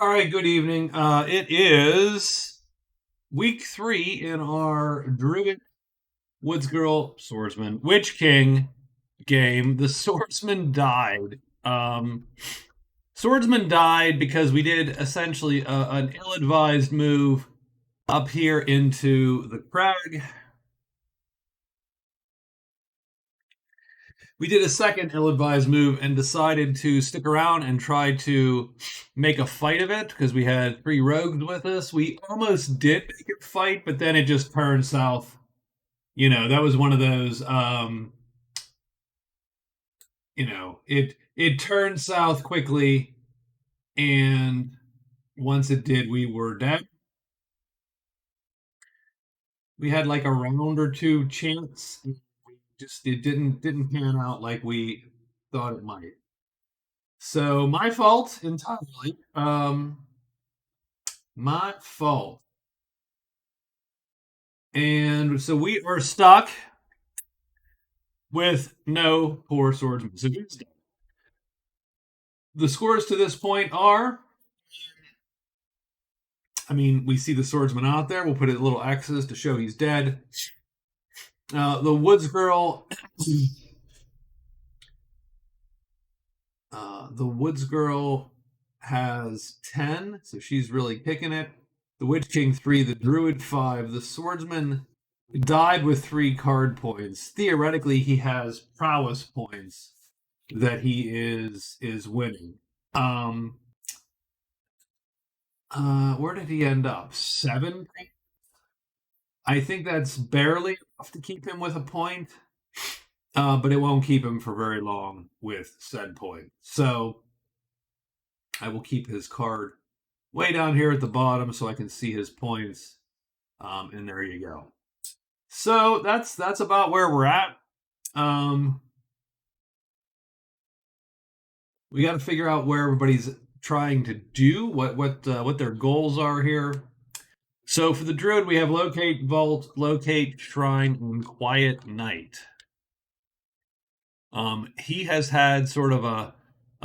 All right, good evening. It is week 3 in our Druid Woods Girl Swordsman Witch King game. The Swordsman died. Swordsman died because we did essentially an ill-advised move up here into the crag. We did a second ill-advised move and decided to stick around and try to make a fight of it because we had 3 rogues with us. We almost did make it fight, but then it just turned south. That was one of those. It turned south quickly, and once it did, we were dead. We had like a round or two chance. It didn't pan out like we thought it might. So my fault entirely. My fault. And so we are stuck with no poor swordsman. So the scores to this point are, we see the swordsman out there. We'll put a little X's to show he's dead. The woods girl. The woods girl has 10, so she's really kicking it. The Witch King 3, the Druid 5, the Swordsman died with 3 card points. Theoretically, he has prowess points that he is winning. Where did he end up? 7? I think that's barely enough to keep him with a point, but it won't keep him for very long with said point. So I will keep his card way down here at the bottom so I can see his points. And there you go. So that's about where we're at. We got to figure out where everybody's trying to do, what their goals are here. So for the Druid, we have Locate Vault, Locate Shrine, and Quiet Night. He has had sort of a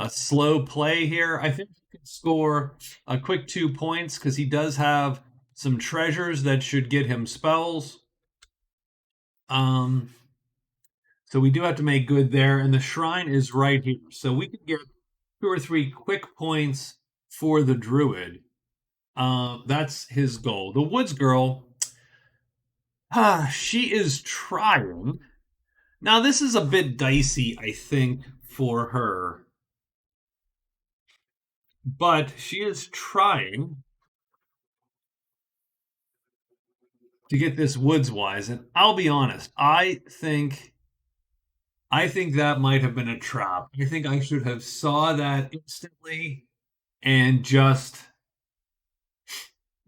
slow play here. I think he can score a quick 2 points because he does have some treasures that should get him spells. So we do have to make good there, and the shrine is right here. So we can get 2 or 3 quick points for the Druid. That's his goal. The Woods Girl, she is trying. Now, this is a bit dicey, I think, for her. But she is trying to get this woods wise. And I'll be honest, I think that might have been a trap. I think I should have saw that instantly and just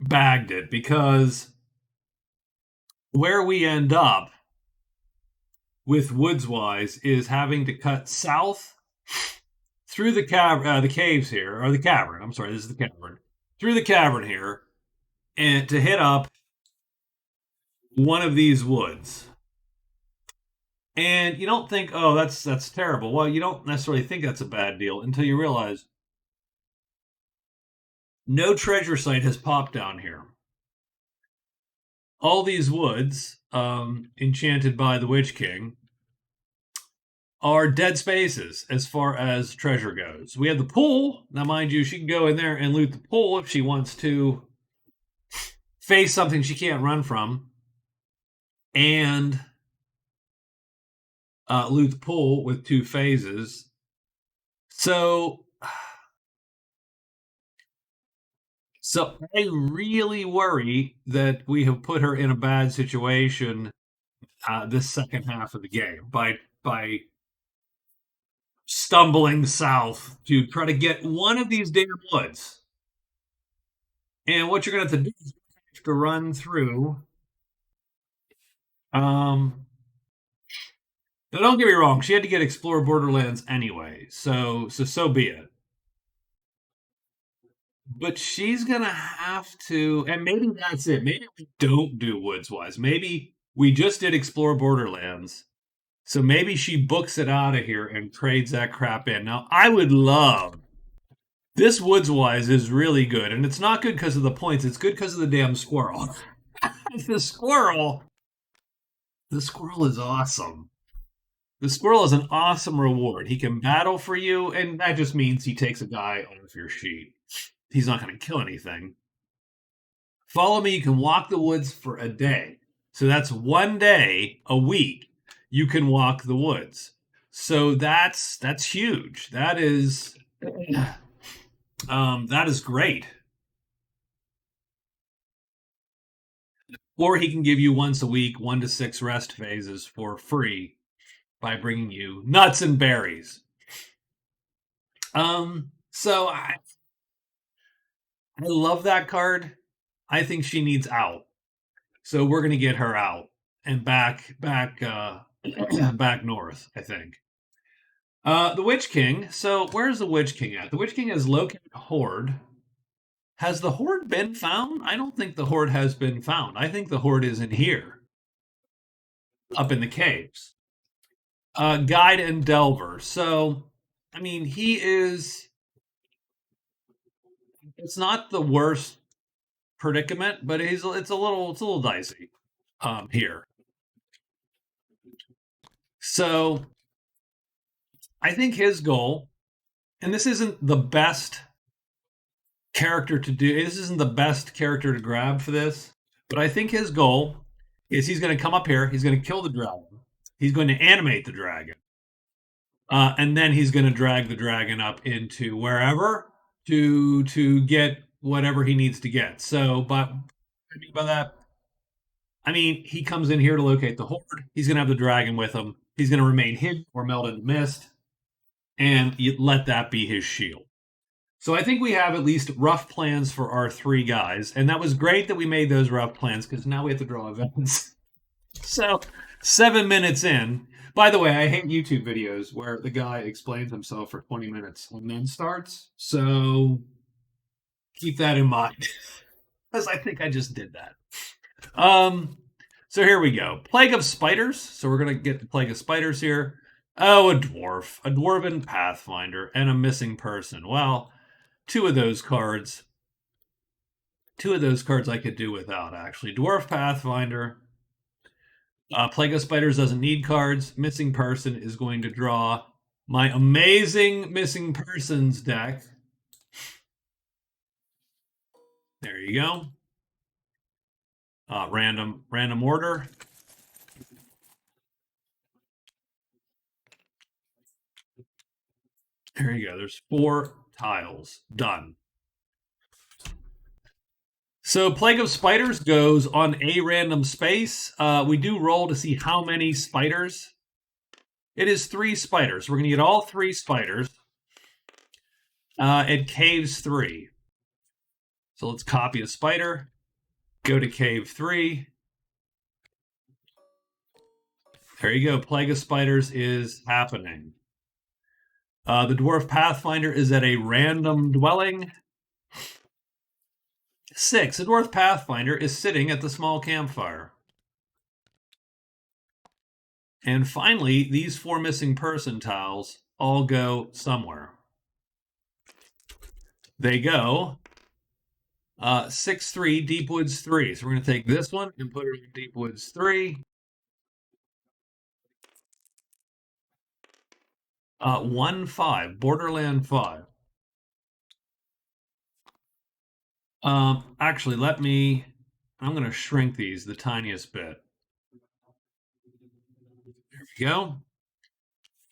bagged it, because where we end up with Woodswise is having to cut south through the caves here, or the cavern. I'm sorry, this is the cavern. Through the cavern here, and to hit up one of these woods. And you don't think, oh, that's terrible. Well, you don't necessarily think that's a bad deal until you realize no treasure site has popped down here. All these woods, enchanted by the Witch King, are dead spaces as far as treasure goes. We have the pool. Now, mind you, she can go in there and loot the pool if she wants to face something she can't run from, and loot the pool with 2 phases. So I really worry that we have put her in a bad situation this second half of the game by stumbling south to try to get one of these damn woods. And what you're going to have to do is have to run through. Now, don't get me wrong. She had to get Explore Borderlands anyway, so be it. But she's going to have to, and maybe that's it. Maybe we don't do Woodswise. Maybe we just did Explore Borderlands. So maybe she books it out of here and trades that crap in. Now, I would love This Woods-wise is really good, and it's not good because of the points. It's good because of the damn squirrel. the squirrel, the squirrel is awesome. The squirrel is an awesome reward. He can battle for you, and that just means he takes a guy off your sheet. He's not going to kill anything. Follow me, you can walk the woods for a day. So that's one day a week you can walk the woods. So that's huge. That is great. Or he can give you once a week 1 to 6 rest phases for free by bringing you nuts and berries. So I love that card. I think she needs out. So we're going to get her out and back back north, I think. The Witch King. So where's the Witch King at? The Witch King has located a horde. Has the horde been found? I don't think the horde has been found. I think the horde is in here, up in the caves. Guide and Delver. So, I mean, he is. It's not the worst predicament, but it's a little dicey here. So, I think his goal, and this isn't the best character to do. This isn't the best character to grab for this, but I think his goal is he's going to come up here. He's going to kill the dragon. He's going to animate the dragon, and then he's going to drag the dragon up into wherever to get whatever he needs to get. So, but I mean by that, I mean he comes in here to locate the horde. He's going to have the dragon with him. He's going to remain hidden or melt into mist, and you let that be his shield. So I think we have at least rough plans for our 3 guys, and that was great that we made those rough plans because now we have to draw events. So 7 minutes in. By the way, I hate YouTube videos where the guy explains himself for 20 minutes and then starts. So keep that in mind, because I think I just did that. So here we go. Plague of Spiders. So we're going to get the Plague of Spiders here. Oh, a dwarf. A dwarven pathfinder and a missing person. Well, two of those cards I could do without, actually. Dwarf pathfinder. Plague of Spiders doesn't need cards. Missing person is going to draw my amazing missing persons deck. There you go. Random order. There you go. There's 4 tiles. Done. So Plague of Spiders goes on a random space. We do roll to see how many spiders. It is 3 spiders. We're going to get all 3 spiders. It caves 3. So let's copy a spider. Go to cave 3. There you go. Plague of Spiders is happening. The Dwarf Pathfinder is at a random dwelling. 6. The Dwarf Pathfinder is sitting at the small campfire. And finally, these 4 missing person tiles all go somewhere. They go 6-3, Deep Woods 3. So we're going to take this one and put it in Deep Woods 3. 1-5, Borderland 5. Actually, I'm going to shrink these the tiniest bit. There we go.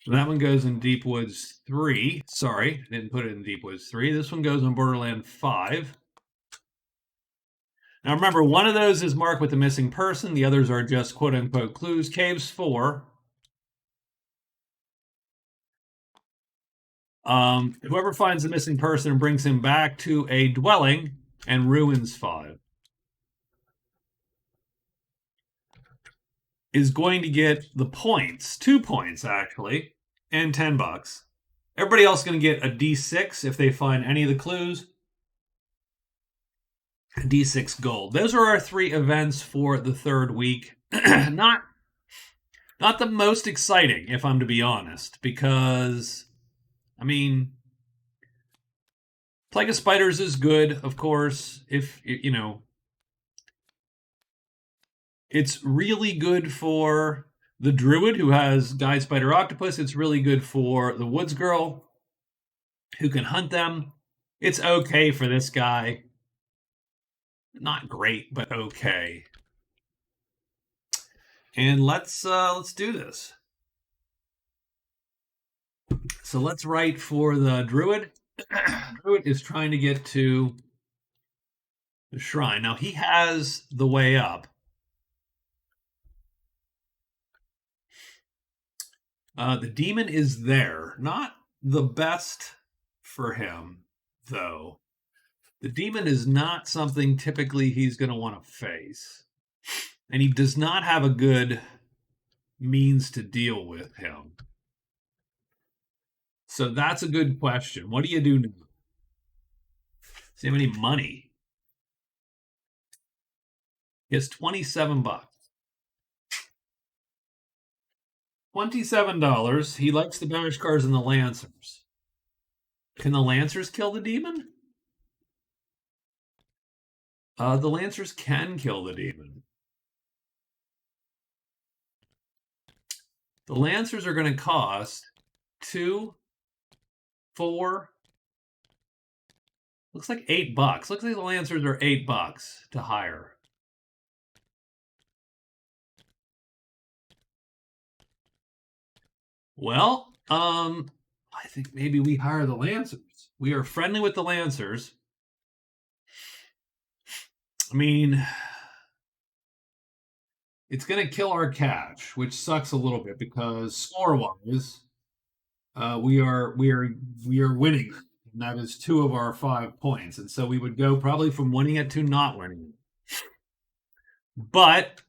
So that one goes in Deep Woods 3. Sorry, I didn't put it in Deep Woods 3. This one goes in Borderland 5. Now remember, one of those is marked with a missing person. The others are just quote-unquote clues. Caves 4. Whoever finds the missing person and brings him back to a dwelling, and Ruins 5 is going to get the points. 2 points, actually, and $10. Everybody else is going to get a D6 if they find any of the clues. D6 gold. Those are our 3 events for the 3rd week. Not the most exciting, if I'm to be honest, because, I mean, Plague of Spiders is good, of course. If you know, it's really good for the Druid who has Guide Spider Octopus. It's really good for the Woods Girl who can hunt them. It's okay for this guy. Not great, but okay. And let's do this. So let's write for the Druid. Druid is trying to get to the shrine. Now he has the way up. The demon is there. Not the best for him, though. The demon is not something typically he's going to want to face. And he does not have a good means to deal with him. So that's a good question. What do you do now? Does he have any money? He has $27. $27. He likes the Bashkars and the Lancers. Can the Lancers kill the demon? The Lancers can kill the demon. The Lancers are going to cost 2, 4. Looks like $8. Looks like the Lancers are $8 to hire. Well, I think maybe we hire the Lancers. We are friendly with the Lancers. I mean, it's going to kill our cash, which sucks a little bit because score-wise, we are winning, and that is 2 of our 5 points, and so we would go probably from winning it to not winning it. But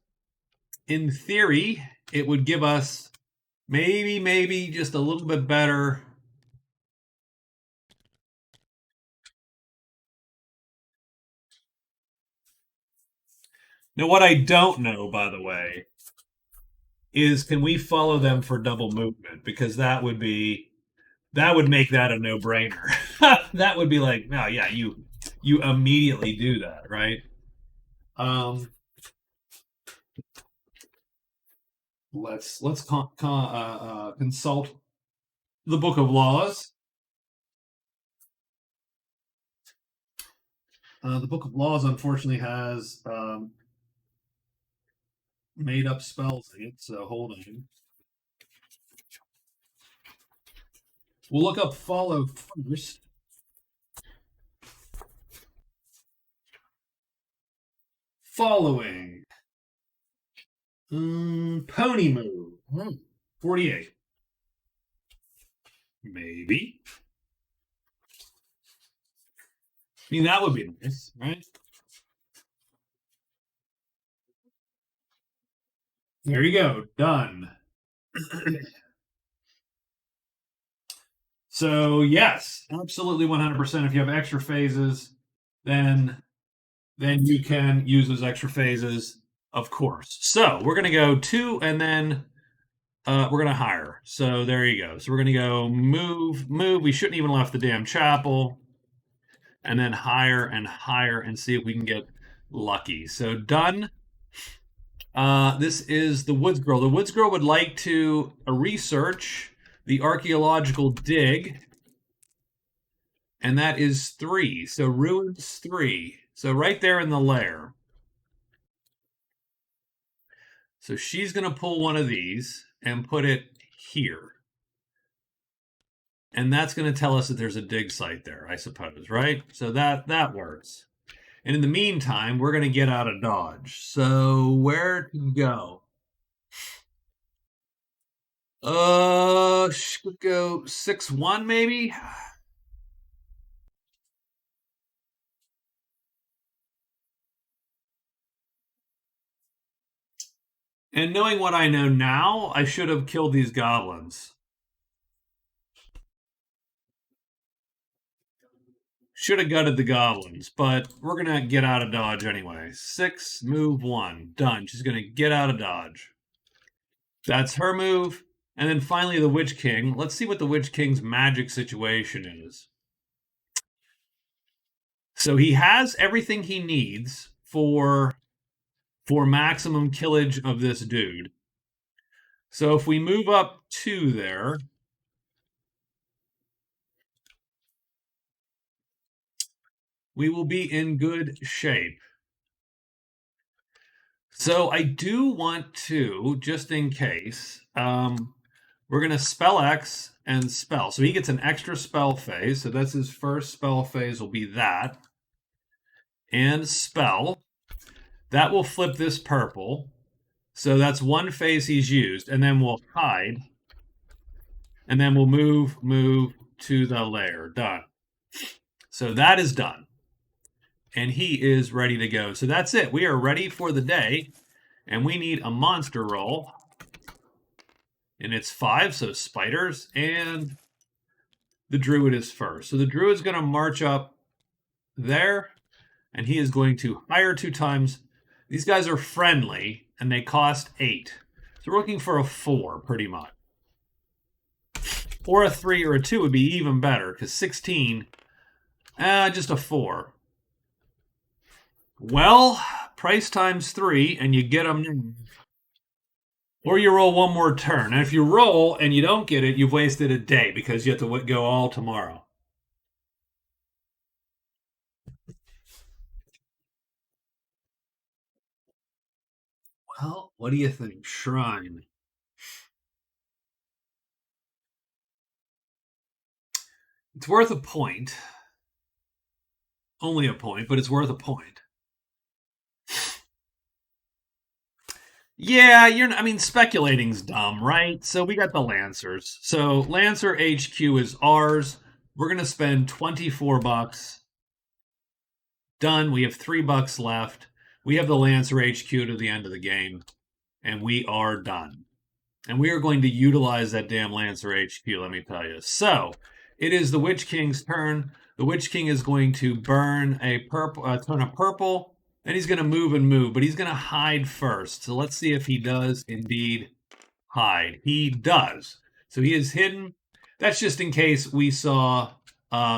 in theory, it would give us maybe just a little bit better. Now, what I don't know, by the way, is can we follow them for double movement? Because that would make that a no-brainer. That would be like, no, yeah, you immediately do that, right? Let's consult the Book of Laws. The Book of Laws, unfortunately, has made up spells in it, so hold on. We'll look up follow first. Following. Pony move. 48. Maybe. I mean, that would be nice, right? There you go. Done. So, yes, absolutely 100%. If you have extra phases, then you can use those extra phases, of course. So, we're going to go 2, and then we're going to hire. So, there you go. So, we're going to go move. We shouldn't even left the damn chapel. And then hire and see if we can get lucky. So, done. This is the Woods Girl. The Woods Girl would like to research the archaeological dig, and that is 3. So ruins 3. So right there in the lair. So she's going to pull one of these and put it here. And that's going to tell us that there's a dig site there, I suppose, right? So that works. And in the meantime, we're going to get out of Dodge. So where to go? Should go 6-1 maybe. And knowing what I know now, I should have killed these goblins. Should have gutted the goblins, but we're going to get out of Dodge anyway. 6, move 1. Done. She's going to get out of Dodge. That's her move. And then finally, the Witch King. Let's see what the Witch King's magic situation is. So he has everything he needs for maximum killage of this dude. So if we move up 2 there, we will be in good shape. So I do want to, just in case, we're going to spell X and spell. So he gets an extra spell phase. So that's his first spell phase will be that. And spell. That will flip this purple. So that's one phase he's used. And then we'll hide. And then we'll move to the lair. Done. So that is done. And he is ready to go. So that's it. We are ready for the day. And we need a monster roll. And it's 5, so spiders. And the Druid is first. So the Druid's going to march up there. And he is going to hire 2 times. These guys are friendly. And they cost 8. So we're looking for a 4, pretty much. Or a 3 or a 2 would be even better. Because 16, just a 4. Well, price times 3, and you get them. Or you roll one more turn. And if you roll and you don't get it, you've wasted a day because you have to go all tomorrow. Well, what do you think? Shrine. It's worth a point. Only a point, but it's worth a point. Yeah, speculating's dumb, right? So we got the Lancers. So Lancer HQ is ours. We're going to spend 24 bucks. Done. We have $3 left. We have the Lancer HQ to the end of the game, and we are done. And we are going to utilize that damn Lancer HQ, let me tell you. So it is the Witch King's turn. The Witch King is going to burn a ton of purple. And he's going to move, but he's going to hide first. So let's see if he does indeed hide. He does. So he is hidden. That's just in case we saw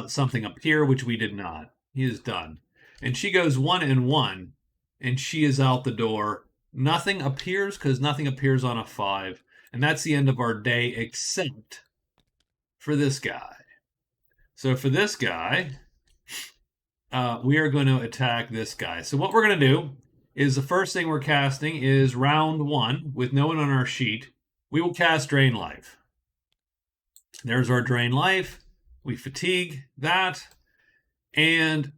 something appear, which we did not. He is done. And she goes 1 and 1, and she is out the door. Nothing appears because nothing appears on a 5. And that's the end of our day, except for this guy. So for this guy, we are going to attack this guy. So what we're going to do is the first thing we're casting is round 1 with no one on our sheet. We will cast Drain Life. There's our Drain Life. We fatigue that. And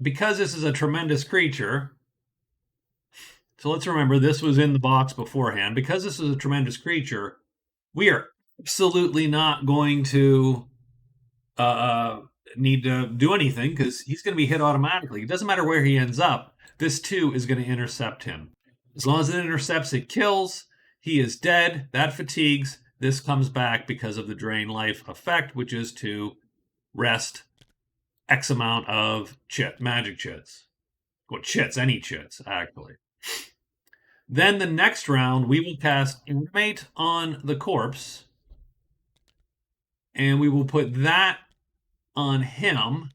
because this is a tremendous creature, so let's remember this was in the box beforehand. Because this is a tremendous creature, we are absolutely not going to need to do anything because he's going to be hit automatically. It doesn't matter where he ends up. This 2 is going to intercept him. As long as it intercepts, it kills. He is dead. That fatigues. This comes back because of the Drain Life effect, which is to rest X amount of magic chits. Well, chits, any chits, actually. Then the next round, we will cast Animate on the corpse. And we will put that on him.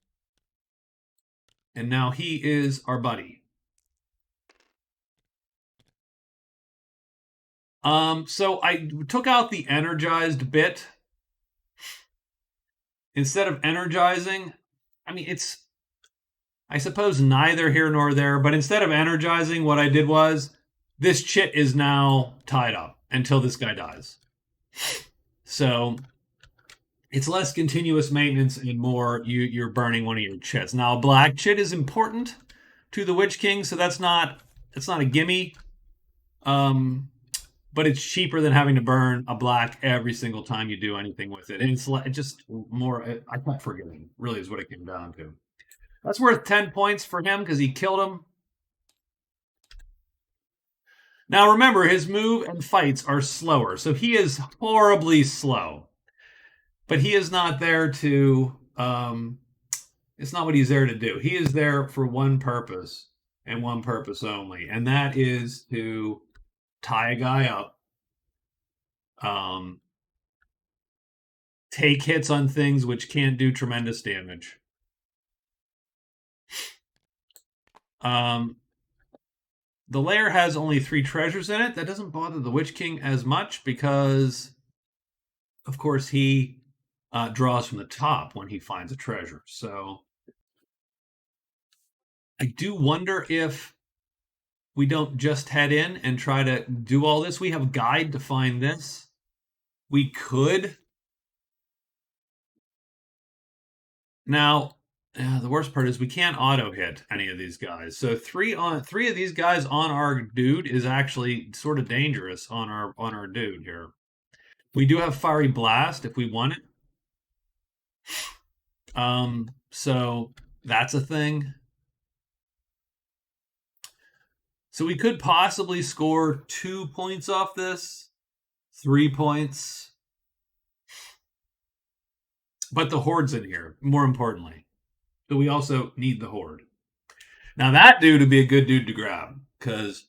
And now he is our buddy. So I took out the energized bit. Instead of energizing, it's, I suppose, neither here nor there, but instead of energizing, what I did was this chit is now tied up until this guy dies. So it's less continuous maintenance and more you're burning one of your chits. Now, a black chit is important to the Witch King, so it's not a gimme. But it's cheaper than having to burn a black every single time you do anything with it. And it's just more, I kept forgetting, really is what it came down to. That's worth 10 points for him because he killed him. Now remember, his move and fights are slower, so he is horribly slow. But he is not there to, it's not what he's there to do. He is there for one purpose and one purpose only, and that is to tie a guy up, take hits on things which can't do tremendous damage. The lair has only 3 treasures in it. That doesn't bother the Witch King as much because, of course, he draws from the top when he finds a treasure. So I do wonder if we don't just head in and try to do all this. We have a guide to find this. We could. Now, the worst part is we can't auto hit any of these guys. So three of these guys on our dude is actually sort of dangerous on our dude here. We do have Fiery Blast if we want it. So that's a thing. So we could possibly score 2 points off this, 3 points. But the Horde's in here, more importantly. So we also need the Horde. Now that dude would be a good dude to grab, because.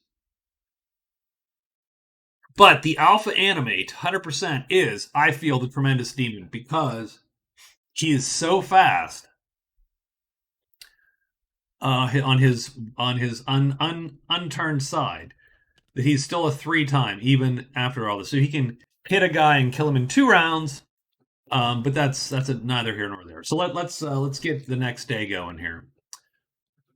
But the alpha animate 100% is, I feel, the Tremendous Demon, because he is so fast on his unturned side that he's still a 3-time even after all this. So he can hit a guy and kill him in 2 rounds. But that's neither here nor there. So let's get the next day going here.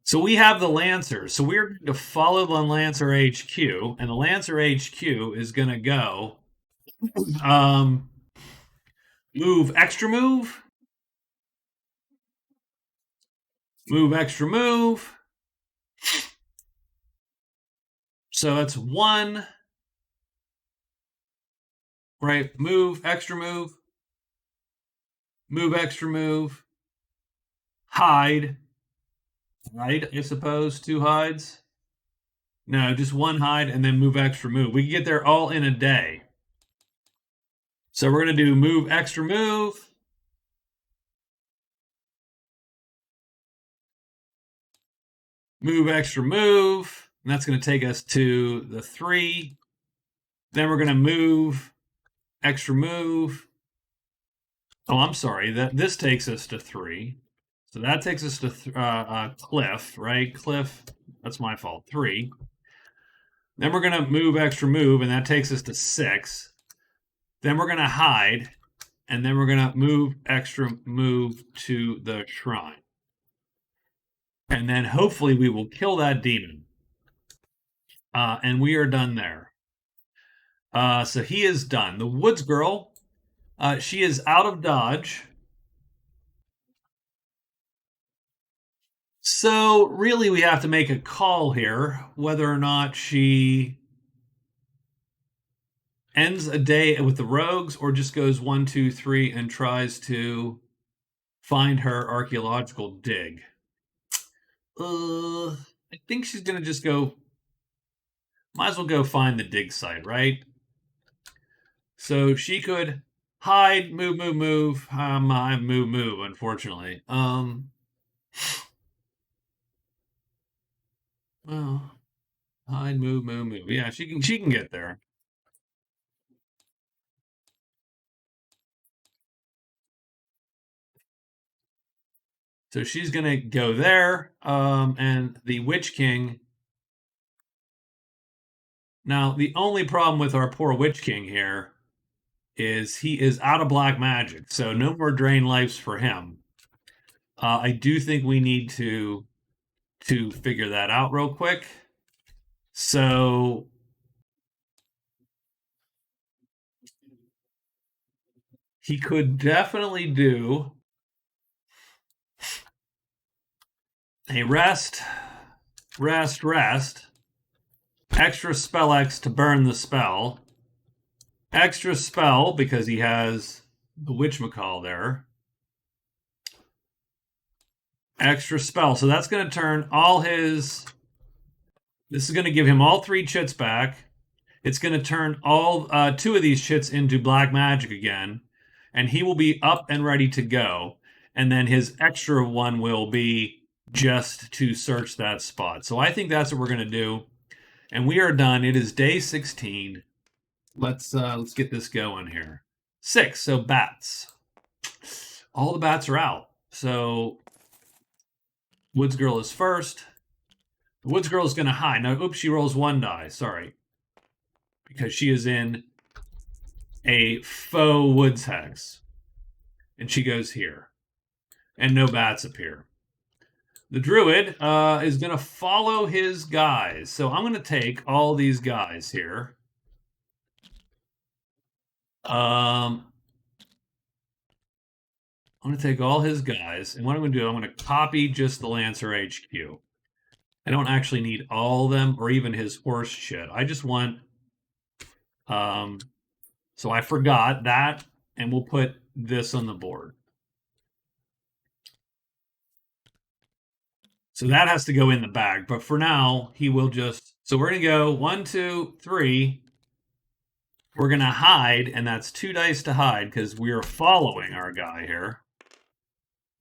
So we have the Lancer. So we're going to follow the Lancer HQ, and the Lancer HQ is going to go move extra move, move extra move. So that's 1, right? Move extra move, move extra move, hide, I suppose 2 hides. No, just 1 hide and then move extra move. We can get there all in a day. So we're going to do move extra move. Move extra move. And that's going to take us to the 3. Then we're going to move extra move. Oh, I'm sorry. This takes us to 3. So that takes us to Cliff, right? Cliff, that's my fault. 3. Then we're going to move extra move, and that takes us to 6. Then we're going to hide, and then we're going to move extra move to the shrine. And then hopefully we will kill that demon. And we are done there. So he is done. The Woods Girl, she is out of dodge. So really we have to make a call here whether or not she ends a day with the rogues or just goes 1, 2, 3 and tries to find her archaeological dig. I think she's going to just go, might as well go find the dig site, right? So she could hide, move, move, unfortunately. Well, hide, move. Yeah, she can get there. So she's gonna go there, and the Witch King. Now, the only problem with our poor Witch King here is he is out of black magic, so no more drain lives for him. I do think we need to figure that out real quick. So he could definitely do a rest, extra spell X to burn the spell, extra spell because he has the witchmacall there, extra spell. So that's going to turn all his. This is going to give him all 3 chits back. It's going to turn all 2 of these chits into black magic again, and he will be up and ready to go. And then his extra one will be just to search that spot. So I think that's what we're going to do. And we are done. It is day 16. Let's get this going here. 6. So bats. All the bats are out. So Woods Girl is first. The Woods Girl's going to hide. Now, oops, she rolls 1 die. Sorry. Because she is in a faux Woods Hex. And she goes here. And no bats appear. The Druid is going to follow his guys. So I'm going to take all these guys here. I'm going to take all his guys. And what I'm going to do, I'm going to copy just the Lancer HQ. I don't actually need all of them or even his horse shit. I just want... so I forgot that. And we'll put this on the board. So that has to go in the bag. But for now, he will just... So we're going to go 1, 2, 3. We're going to hide, and that's 2 dice to hide because we are following our guy here.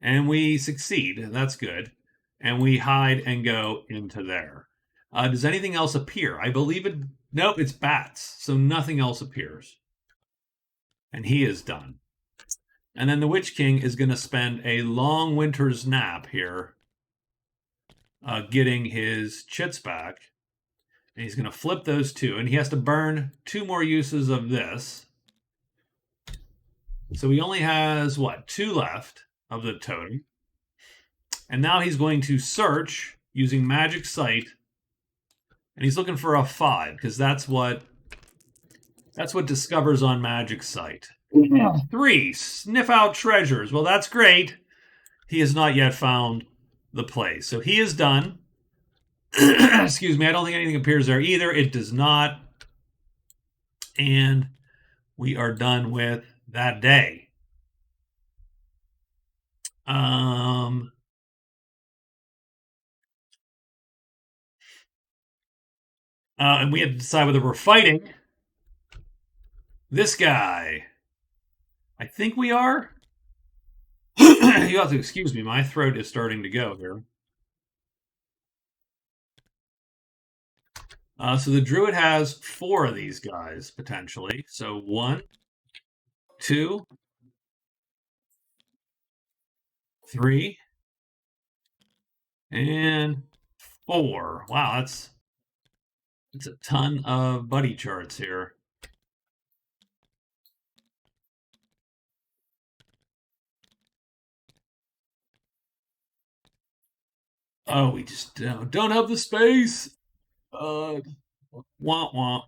And we succeed. That's good. And we hide and go into there. Does anything else appear? I believe it... Nope, it's bats. So nothing else appears. And he is done. And then the Witch King is going to spend a long winter's nap here. Getting his chits back. And he's going to flip those 2. And he has to burn 2 more uses of this. So he only has, 2 left of the totem. And now he's going to search using Magic Sight. And he's looking for a 5, because that's what discovers on Magic Sight. 3, sniff out treasures. Well, that's great. He has not yet found the place. So he is done. Excuse me, I don't think anything appears there either. It does not. And we are done with that day. And we have to decide whether we're fighting this guy. I think we are. You have to excuse me. My throat is starting to go here. So the Druid has 4 of these guys, potentially. So 1, 2, 3, and 4. Wow, that's a ton of buddy charts here. Oh, we just don't have the space. Womp womp.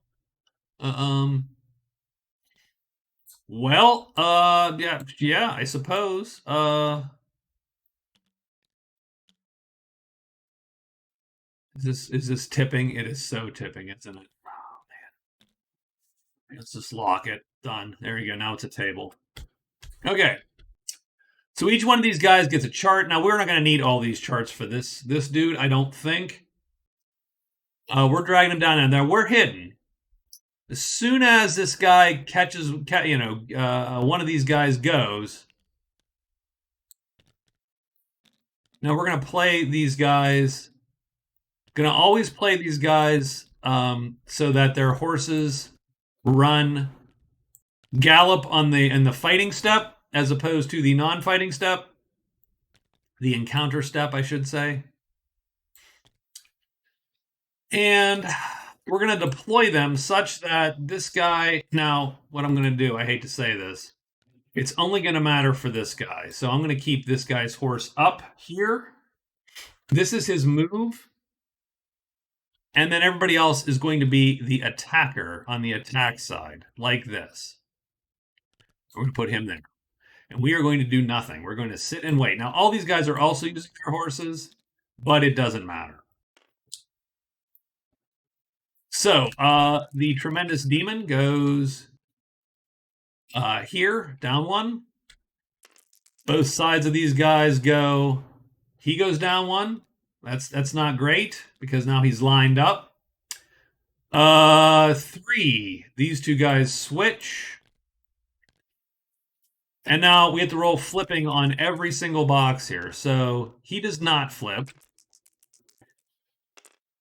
Well, yeah, I suppose. Is this tipping? It is so tipping, isn't it? Oh man. Let's just lock it. Done. There you go. Now it's a table. Okay. So each one of these guys gets a chart. Now we're not going to need all these charts for this dude, I don't think. We're dragging him down, and now we're hidden. As soon as this guy catches, one of these guys goes. Now we're going to play these guys. Going to always play these guys so that their horses gallop in the fighting step as opposed to the non-fighting step. The encounter step, I should say. And we're going to deploy them such that this guy... Now, what I'm going to do, I hate to say this, it's only going to matter for this guy. So I'm going to keep this guy's horse up here. This is his move. And then everybody else is going to be the attacker on the attack side, like this. We're going to put him there. And we are going to do nothing. We're going to sit and wait. Now, all these guys are also using their horses, but it doesn't matter. So, the Tremendous Demon goes here, down 1. Both sides of these guys go... He goes down 1. That's not great, because now he's lined up. 3. These 2 guys switch. And now we have to roll flipping on every single box here. So he does not flip.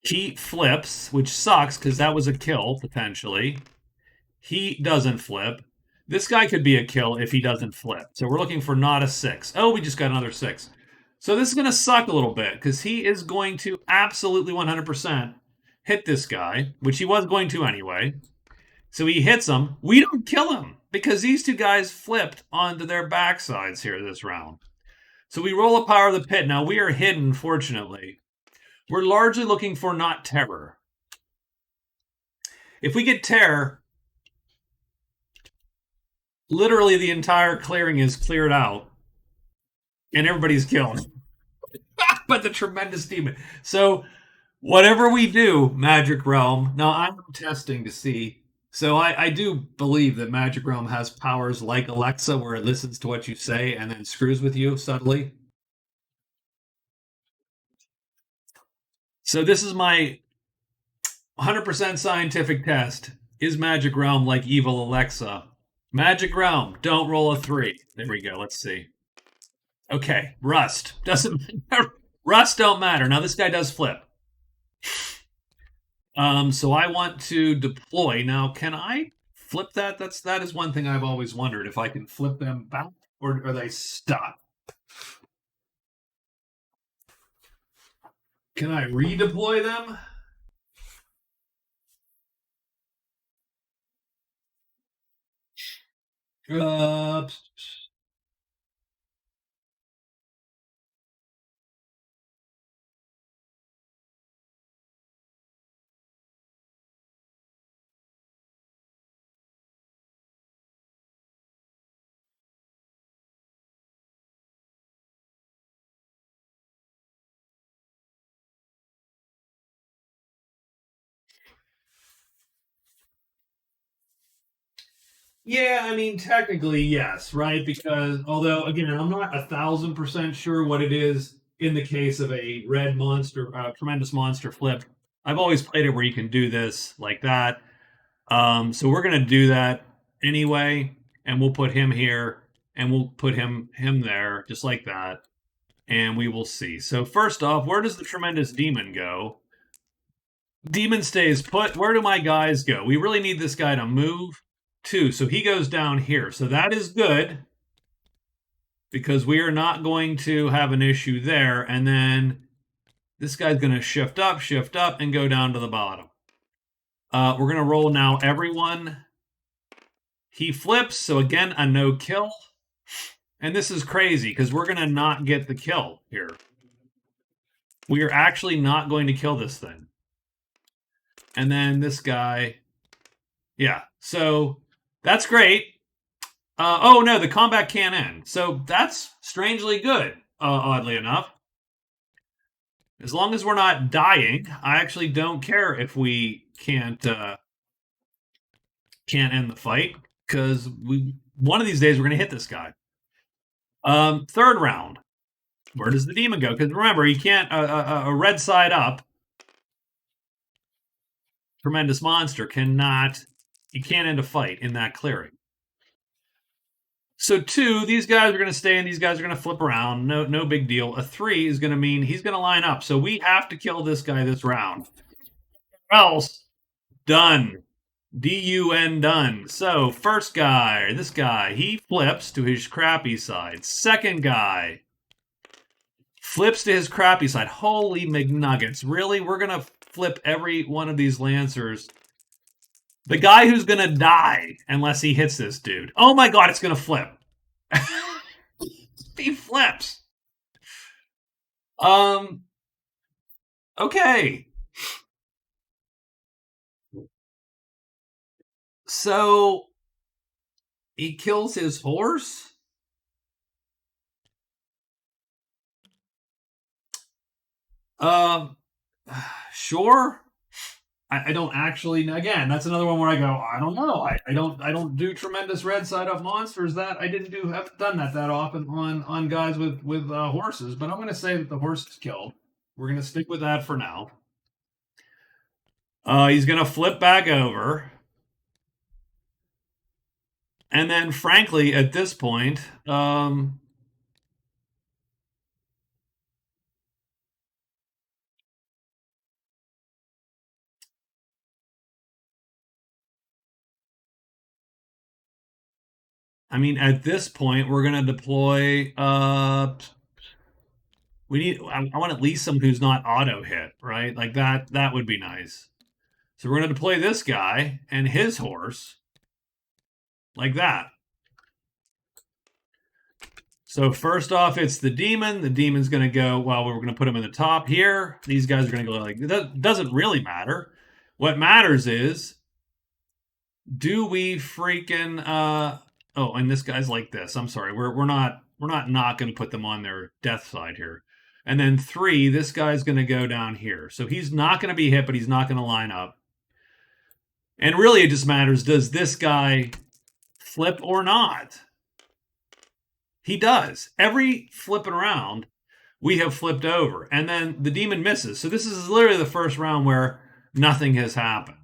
He flips, which sucks because that was a kill, potentially. He doesn't flip. This guy could be a kill if he doesn't flip. So we're looking for not a 6. Oh, we just got another 6. So this is going to suck a little bit because he is going to absolutely 100% hit this guy, which he was going to anyway. So he hits him. We don't kill him because these two guys flipped onto their backsides here this round. So we roll a Power of the Pit. Now we are hidden, fortunately. We're largely looking for not terror. If we get terror, literally the entire clearing is cleared out and everybody's killed. But the tremendous demon. So whatever we do, Magic Realm. Now I'm testing to see. So I do believe that Magic Realm has powers like Alexa, where it listens to what you say and then screws with you subtly. So this is my 100% scientific test. Is Magic Realm like evil Alexa? Magic Realm, don't roll a 3. There we go. Let's see. Okay, Rust. Doesn't matter. Rust don't matter. Now this guy does flip. So I want to deploy. Now, can I flip that? That is one thing I've always wondered, if I can flip them back or are they stuck? Can I redeploy them? Uh, Yeah, I mean, technically, yes, right? Because although, again, I'm not 1,000% sure what it is in the case of a red monster, tremendous monster flip. I've always played it where you can do this like that. So we're gonna do that anyway, and we'll put him here, and we'll put him there, just like that, and we will see. So first off, where does the tremendous demon go? Demon stays put. Where do my guys go? We really need this guy to move too. So he goes down here. So that is good because we are not going to have an issue there. And then this guy's going to shift up, and go down to the bottom. We're going to roll now everyone. He flips. So again, a no kill. And this is crazy because we're going to not get the kill here. We are actually not going to kill this thing. And then this guy. Yeah. So that's great. Oh no, the combat can't end. So that's strangely good, oddly enough. As long as we're not dying, I actually don't care if we can't end the fight because we one of these days we're going to hit this guy. Third round. Where does the demon go? Because remember, you can't a red side up. Tremendous monster cannot. You can't end a fight in that clearing. So 2, these guys are going to stay and these guys are going to flip around. No big deal. A 3 is going to mean he's going to line up. So we have to kill this guy this round. Else, done. D-U-N, done. So first guy, this guy, he flips to his crappy side. Second guy flips to his crappy side. Holy McNuggets. Really? We're going to flip every one of these Lancers. The guy who's going to die unless he hits this dude. Oh my god, it's going to flip. He flips. Okay. So he kills his horse? Um sure. I don't actually. Again, that's another one where I go, I don't know. I don't do tremendous red side up monsters. That I didn't do. Haven't done that often on guys with horses. But I'm going to say that the horse is killed. We're going to stick with that for now. He's going to flip back over, and then frankly, at this point, I mean, at this point, we're going to deploy. I want at least someone who's not auto hit, right? Like that would be nice. So we're going to deploy this guy and his horse like that. So first off, it's the demon. The demon's going to go, well, we're going to put him in the top here. These guys are going to go like, that doesn't really matter. What matters is, do we freaking, oh, and this guy's like this. I'm sorry. We're not going to put them on their death side here. And then 3, this guy's going to go down here. So he's not going to be hit, but he's not going to line up. And really, it just matters, does this guy flip or not? He does. Every flipping around, we have flipped over. And then the demon misses. So this is literally the first round where nothing has happened.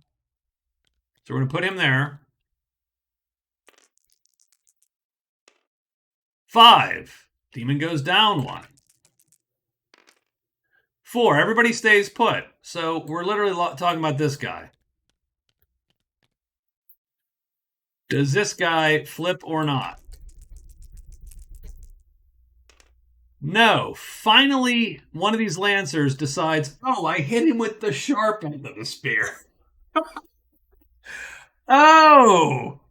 So we're going to put him there. 5. Demon goes down 1. 4. Everybody stays put. So we're literally talking about this guy. Does this guy flip or not? No. Finally, one of these Lancers decides, oh, I hit him with the sharp end of the spear. Oh,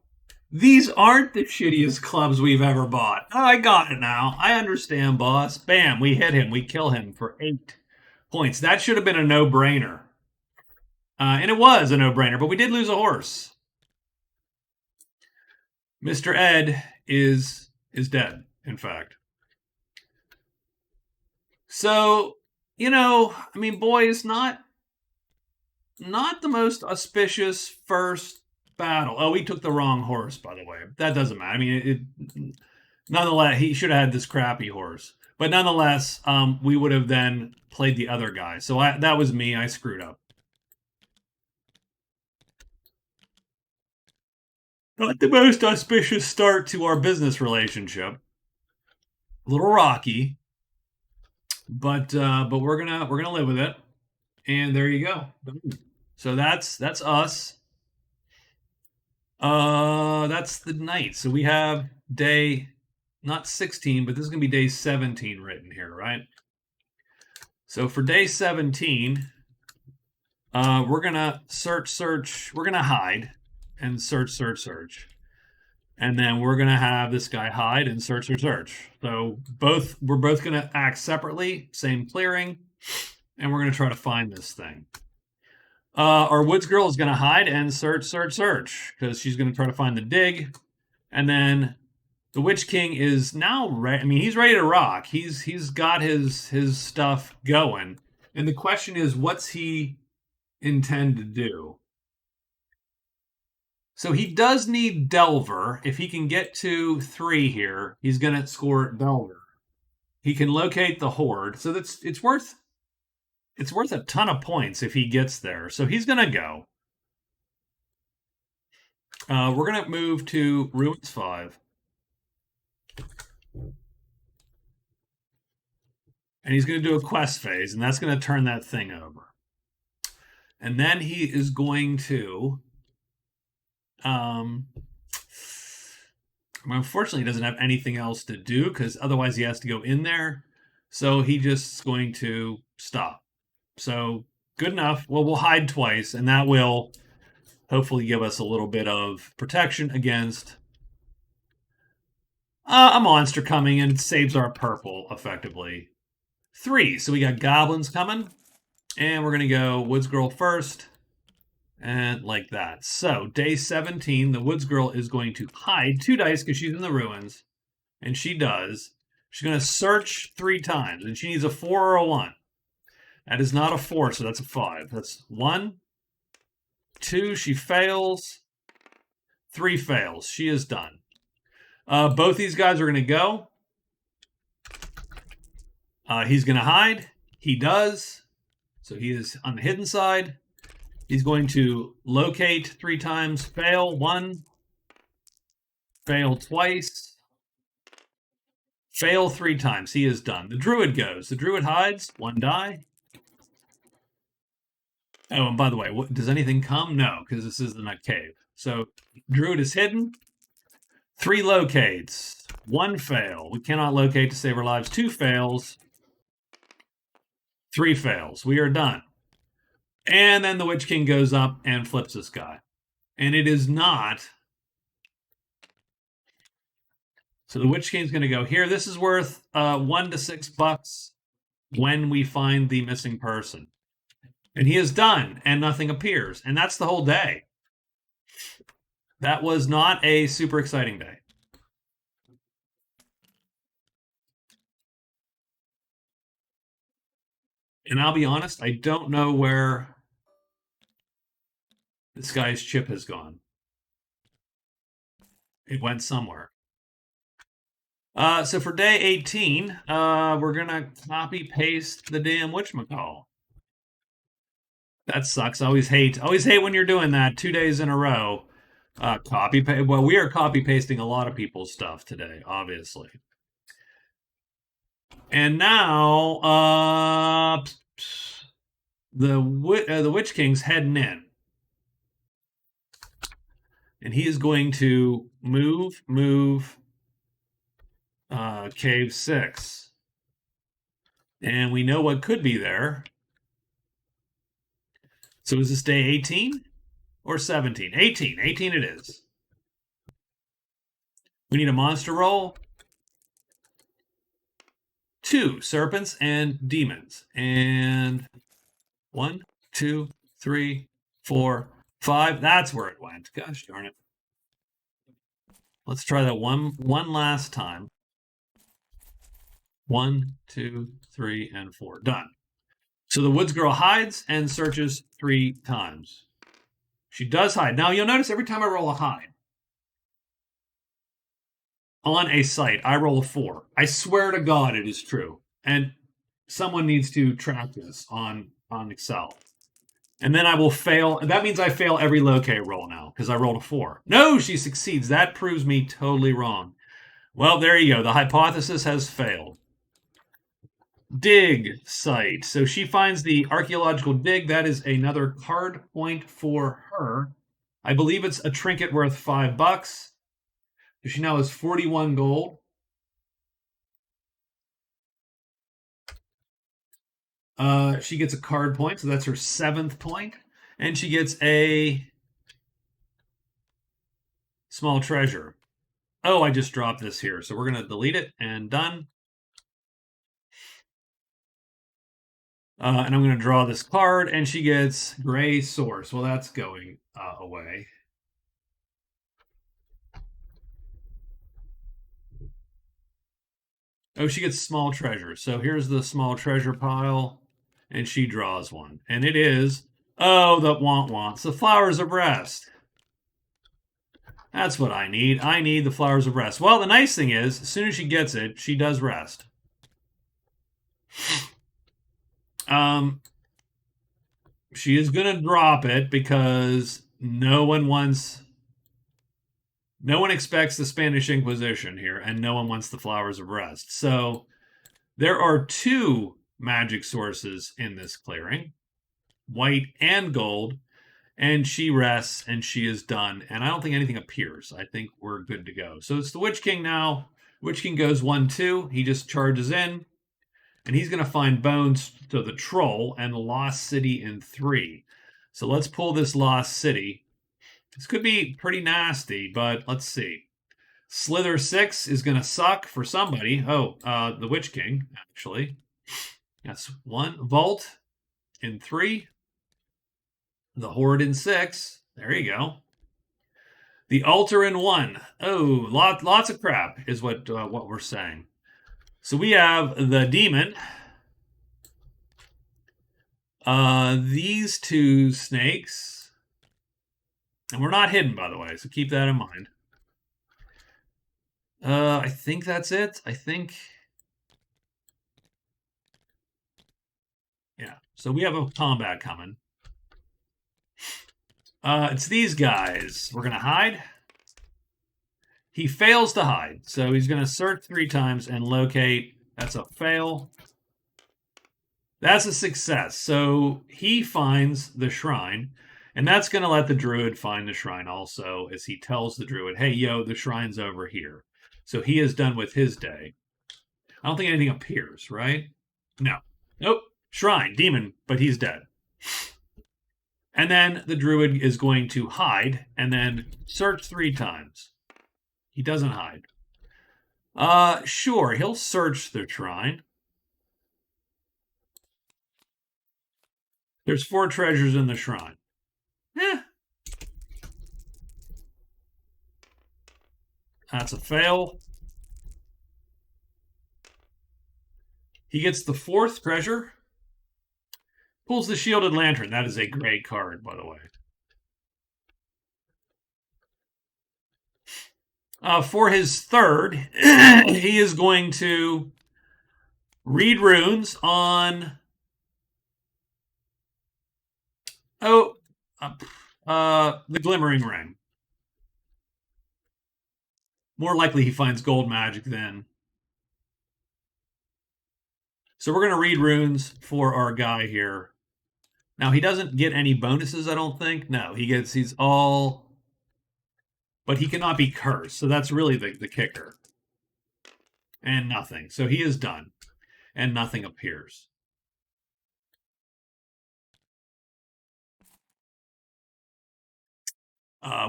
these aren't the shittiest clubs we've ever bought. Oh, I got it now. I understand, boss. Bam, we hit him. We kill him for 8 points. That should have been a no-brainer. And it was a no-brainer, but we did lose a horse. Mr. Ed is dead, in fact. So, I mean, boys, not the most auspicious first battle. Oh, he took the wrong horse, by the way. That doesn't matter. I mean, nonetheless, he should have had this crappy horse. But nonetheless, we would have then played the other guy. So that was me. I screwed up. Not the most auspicious start to our business relationship. A little rocky, but we're gonna live with it. And there you go. So that's us. That's the night. So we have day not 16, but this is gonna be day 17 written here, right? So for day 17, we're gonna search. We're gonna hide and search. And then we're going to have this guy hide and search. So we're both going to act separately, same clearing, and we're going to try to find this thing. Our Woods Girl is going to hide and search, because she's going to try to find the dig. And then the Witch King is now ready. I mean, he's ready to rock. He's got his stuff going. And the question is, what's he intend to do? So he does need Delver. If he can get to 3 here, he's going to score Delver. He can locate the Horde. So it's worth a ton of points if he gets there. So he's going to go. We're going to move to Ruins 5. And he's going to do a quest phase, and that's going to turn that thing over. And then he is going to... unfortunately, he doesn't have anything else to do because otherwise he has to go in there. So he just is going to stop. So good enough. Well, we'll hide twice, and that will hopefully give us a little bit of protection against a monster coming, and it saves our purple effectively. 3. So we got Goblins coming, and we're going to go Woods Girl first. And like that. So, day 17, the Woods Girl is going to hide 2 dice because she's in the ruins. And she does. She's going to search 3 times. And she needs a 4 or a 1. That is not a 4, so that's a 5. That's 1, 2, she fails. 3 fails. She is done. Both these guys are going to go. He's going to hide. He does. So he is on the hidden side. He's going to locate 3 times, fail 1, fail twice, fail 3 times. He is done. The Druid goes. The Druid hides, 1 die. Oh, and by the way, does anything come? No, because this isn't a cave. So Druid is hidden. 3 locates, 1 fail. We cannot locate to save our lives. 2 fails. 3 fails. We are done. And then the Witch King goes up and flips this guy. And it is not. So the Witch King's going to go here. This is worth $1 to $6 when we find the missing person. And he is done, and nothing appears. And that's the whole day. That was not a super exciting day. And I'll be honest, I don't know where this guy's chip has gone. It went somewhere. So for day 18, we're going to copy-paste the damn whatchamacall. That sucks. I always hate when you're doing that 2 days in a row. Well, we are copy-pasting a lot of people's stuff today, obviously. And now, the Witch King's heading in. And he is going to move, cave 6. And we know what could be there. So is this day 18 or 17? 18. 18 it is. We need a monster roll. 2 serpents and demons. And 1, 2, 3, 4, 5. That's where it went. Gosh darn it. Let's try that one last time. 1, 2, 3, and 4. Done. So the woods girl hides and searches 3 times. She does hide. Now you'll notice every time I roll a hide on a site, I roll a 4. I swear to God it is true. And someone needs to track this on Excel. And then I will fail. That means I fail every locate roll now because I rolled a 4. No, she succeeds. That proves me totally wrong. Well, there you go. The hypothesis has failed. Dig site. So she finds the archaeological dig. That is another card point for her. I believe it's a trinket worth $5. She now has 41 gold. She gets a card point, so that's her 7th point. And she gets a small treasure. Oh, I just dropped this here. So we're going to delete it and done. And I'm going to draw this card, and she gets gray source. Well, that's going away. Oh, she gets small treasure. So here's the small treasure pile, and she draws one. And it is, oh, the wants. The flowers of rest. That's what I need. I need the flowers of rest. Well, the nice thing is, as soon as she gets it, she does rest. She is going to drop it because no one expects the Spanish Inquisition here, and no one wants the flowers of rest. So there are 2 magic sources in this clearing, white and gold, and she rests and she is done. And I don't think anything appears. I think we're good to go. So it's the Witch King now. Witch King goes 1-2. He just charges in. And he's going to find bones to the troll and the lost city in 3. So let's pull this lost city. This could be pretty nasty, but let's see. Slither 6 is going to suck for somebody. Oh, the Witch King, actually. That's 1. Vault in 3. The Horde in 6. There you go. The Altar in 1. Oh, lots of crap is what we're saying. So we have the demon. These 2 snakes. And we're not hidden, by the way, so keep that in mind. I think that's it. Yeah, so we have a combat coming. It's these guys. We're going to hide. He fails to hide, so he's going to search 3 times and locate. That's a fail. That's a success. So he finds the shrine, and that's going to let the Druid find the shrine also, as he tells the Druid, hey, yo, the shrine's over here. So he is done with his day. I don't think anything appears, right? No. Nope. Shrine, demon, but he's dead. And then the druid is going to hide and then search 3 times. He doesn't hide. Sure, he'll search the shrine. There's 4 treasures in the shrine. That's a fail. He gets the 4th treasure. Pulls the Shielded Lantern. That is a great card, by the way. For his 3rd, he is going to read runes on... the Glimmering Ring. More likely he finds gold magic then. So we're going to read runes for our guy here. Now, he doesn't get any bonuses, I don't think. No, he's all... But he cannot be cursed, so that's really the kicker. And nothing. So he is done. And nothing appears.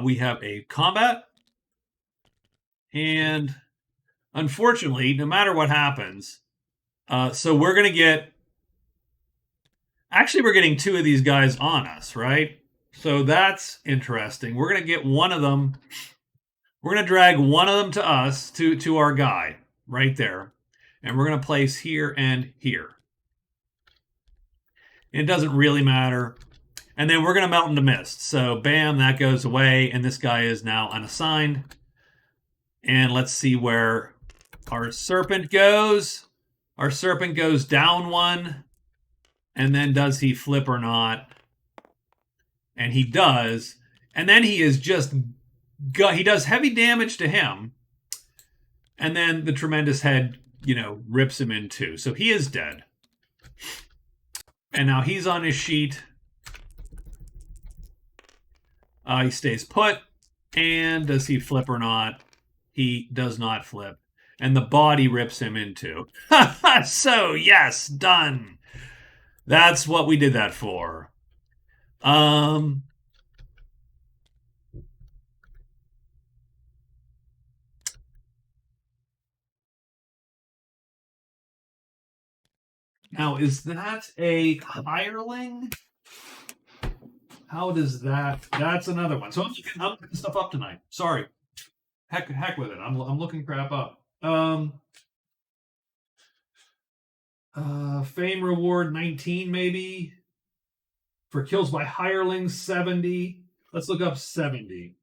We have a combat. And unfortunately, no matter what happens, so we're going to get... Actually, we're getting 2 of these guys on us, right? So that's interesting. We're going to get one of them. We're going to drag one of them to us, to our guy, right there. And we're going to place here and here. It doesn't really matter. And then we're going to melt into mist. So bam, that goes away. And this guy is now unassigned. And let's see where our serpent goes. Our serpent goes down 1. And then does he flip or not? And he does. And then he is just... He does heavy damage to him. And then the Tremendous Head, rips him in 2. So he is dead. And now he's on his sheet. He stays put. And does he flip or not? He does not flip. And the body rips him in 2. So, yes, done. That's what we did that for. Now, is that a hireling? How does that... That's another one. So I'm looking stuff up tonight. Sorry. Heck with it. I'm looking crap up. Fame reward 19 maybe. For kills by hirelings 70. Let's look up 70.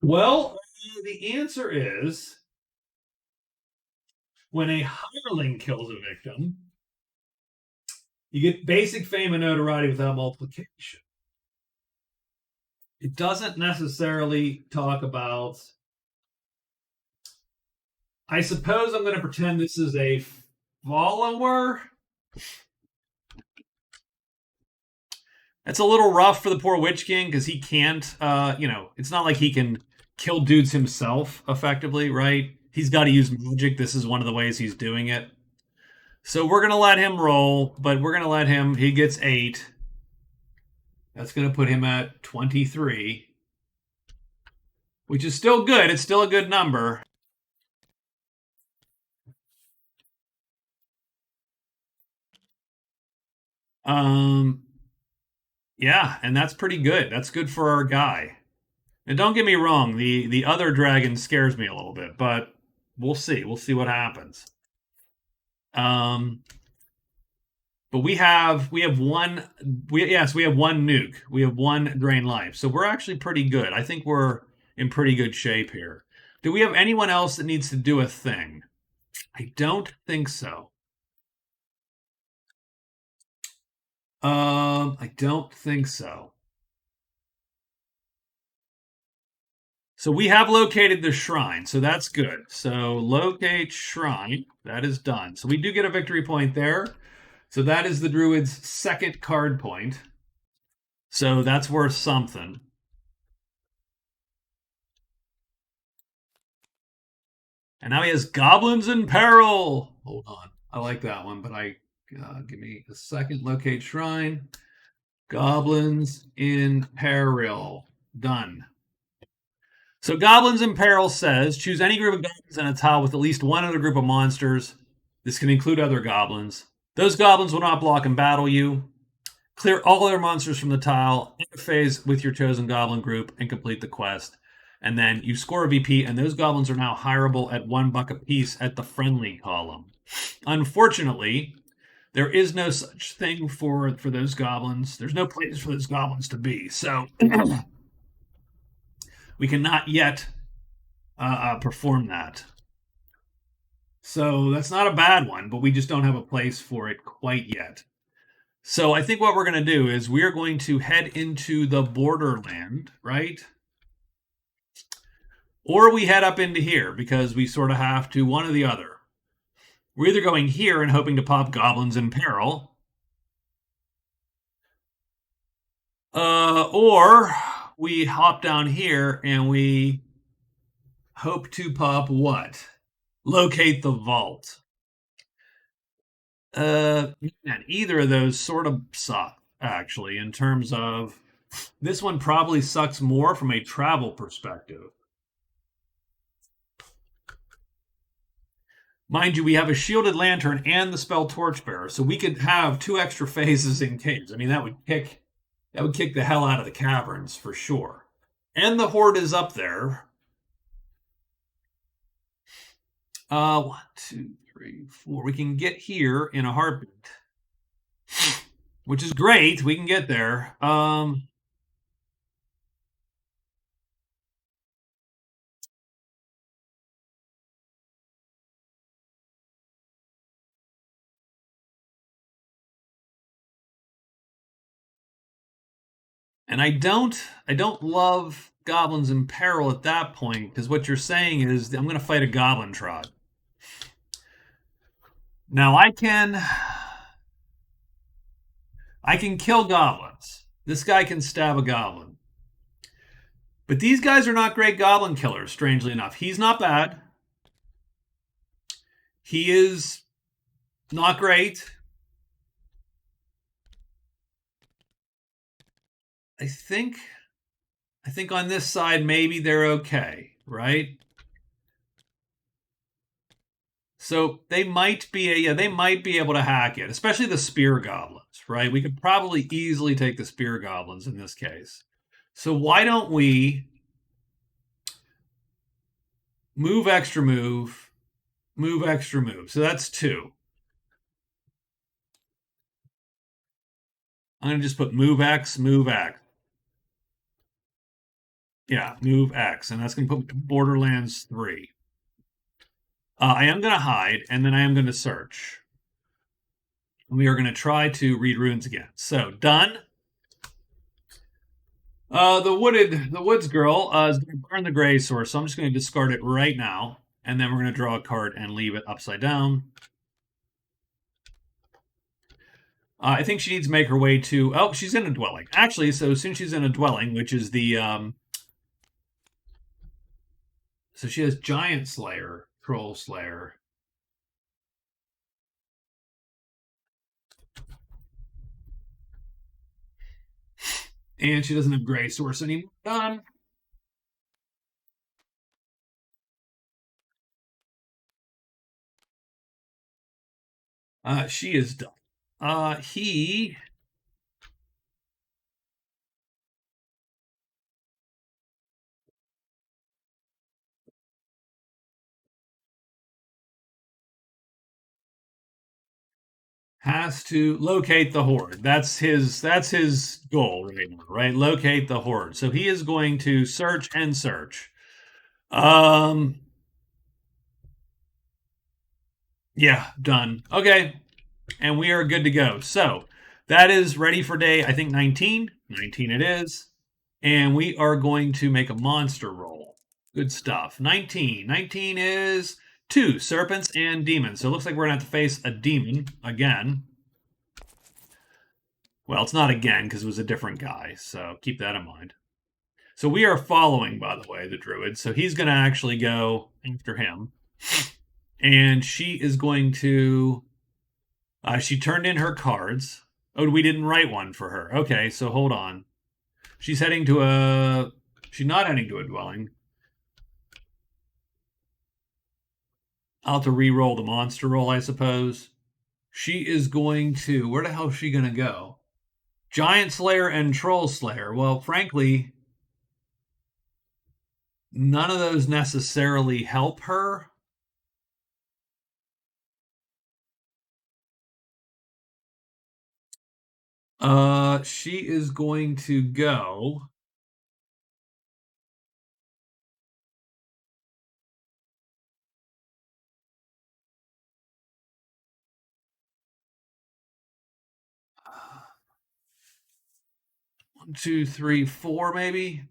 Well, the answer is when a hireling kills a victim, you get basic fame and notoriety without multiplication. It doesn't necessarily talk about... I suppose I'm going to pretend this is a follower. It's a little rough for the poor Witch King because he can't, it's not like he can kill dudes himself effectively, right? He's got to use magic. This is one of the ways he's doing it. So we're going to let him roll, but we're going to let him... He gets 8. That's going to put him at 23. Which is still good. It's still a good number. Yeah, and that's pretty good. That's good for our guy. And don't get me wrong, the other dragon scares me a little bit, but we'll see. We'll see what happens. But we have one nuke. We have 1 drain life. So we're actually pretty good. I think we're in pretty good shape here. Do we have anyone else that needs to do a thing? I don't think so. I don't think so. So we have located the shrine, so that's good. So locate shrine, that is done. So we do get a victory point there. So that is the Druid's second card point. So that's worth something. And now he has Goblins in Peril. Hold on. I like that one, but give me a second. Locate shrine. Goblins in Peril. Done. So Goblins in Peril says choose any group of goblins in a tile with at least one other group of monsters. This can include other goblins. Those goblins will not block and battle you. Clear all other monsters from the tile, interface with your chosen goblin group, and complete the quest. And then you score a VP, and those goblins are now hireable at $1 a piece at the friendly column. Unfortunately, there is no such thing for those goblins. There's no place for those goblins to be. So we cannot yet perform that. So that's not a bad one, but we just don't have a place for it quite yet. So I think what we're going to do is we're going to head into the borderland, right? Or we head up into here because we sort of have to, one or the other. We're either going here and hoping to pop Goblins in Peril, or we hop down here and we hope to pop what? Locate the vault. Man, either of those sort of suck, actually, in terms of this one probably sucks more from a travel perspective. Mind you, we have a shielded lantern and the spell Torchbearer, so we could have 2 extra phases in caves. I mean, that would kick the hell out of the caverns for sure. And the horde is up there. 1, 2, 3, 4. We can get here in a heartbeat, which is great. We can get there. And I don't love Goblins in Peril at that point, because what you're saying is I'm going to fight a Goblin Trot. Now I can kill goblins. This guy can stab a goblin. But these guys are not great goblin killers, strangely enough. He's not bad. He is not great. I think on this side maybe they're okay, right? So they might be able to hack it, especially the spear goblins, right? We could probably easily take the spear goblins in this case. So why don't we move extra move, move extra move. So that's 2. I'm going to just put move X, move X. Yeah, move X. And that's going to put Borderlands 3. I am going to hide, and then I am going to search. And we are going to try to read runes again. So, done. The woods girl is going to burn the gray source, so I'm just going to discard it right now. And then we're going to draw a card and leave it upside down. I think she needs to make her way to... Oh, she's in a dwelling. Actually, so since she's in a dwelling, which is the... So she has Giant Slayer, Troll Slayer. And she doesn't have Gray Source anymore. Done. She is done. He has to locate the horde. That's his goal right now, right? Locate the horde. So he is going to search and search. Yeah, done. Okay. And we are good to go. So That is ready for day, I think, 19. 19 it is. And we are going to make a monster roll. Good stuff. 19. 19 is 2 serpents and demons. So it looks like we're going to have to face a demon again. Well, it's not again because it was a different guy. So keep that in mind. So we are following, by the way, the Druid. So he's going to actually go after him. And she is going to... she turned in her cards. Oh, we didn't write one for her. Okay, so hold on. She's heading to a... She's not heading to a dwelling. I'll have to re-roll the monster roll, I suppose. She is going to... Where the hell is she going to go? Giant Slayer and Troll Slayer. Well, frankly, none of those necessarily help her. She is going to go... One, two, three, four, maybe.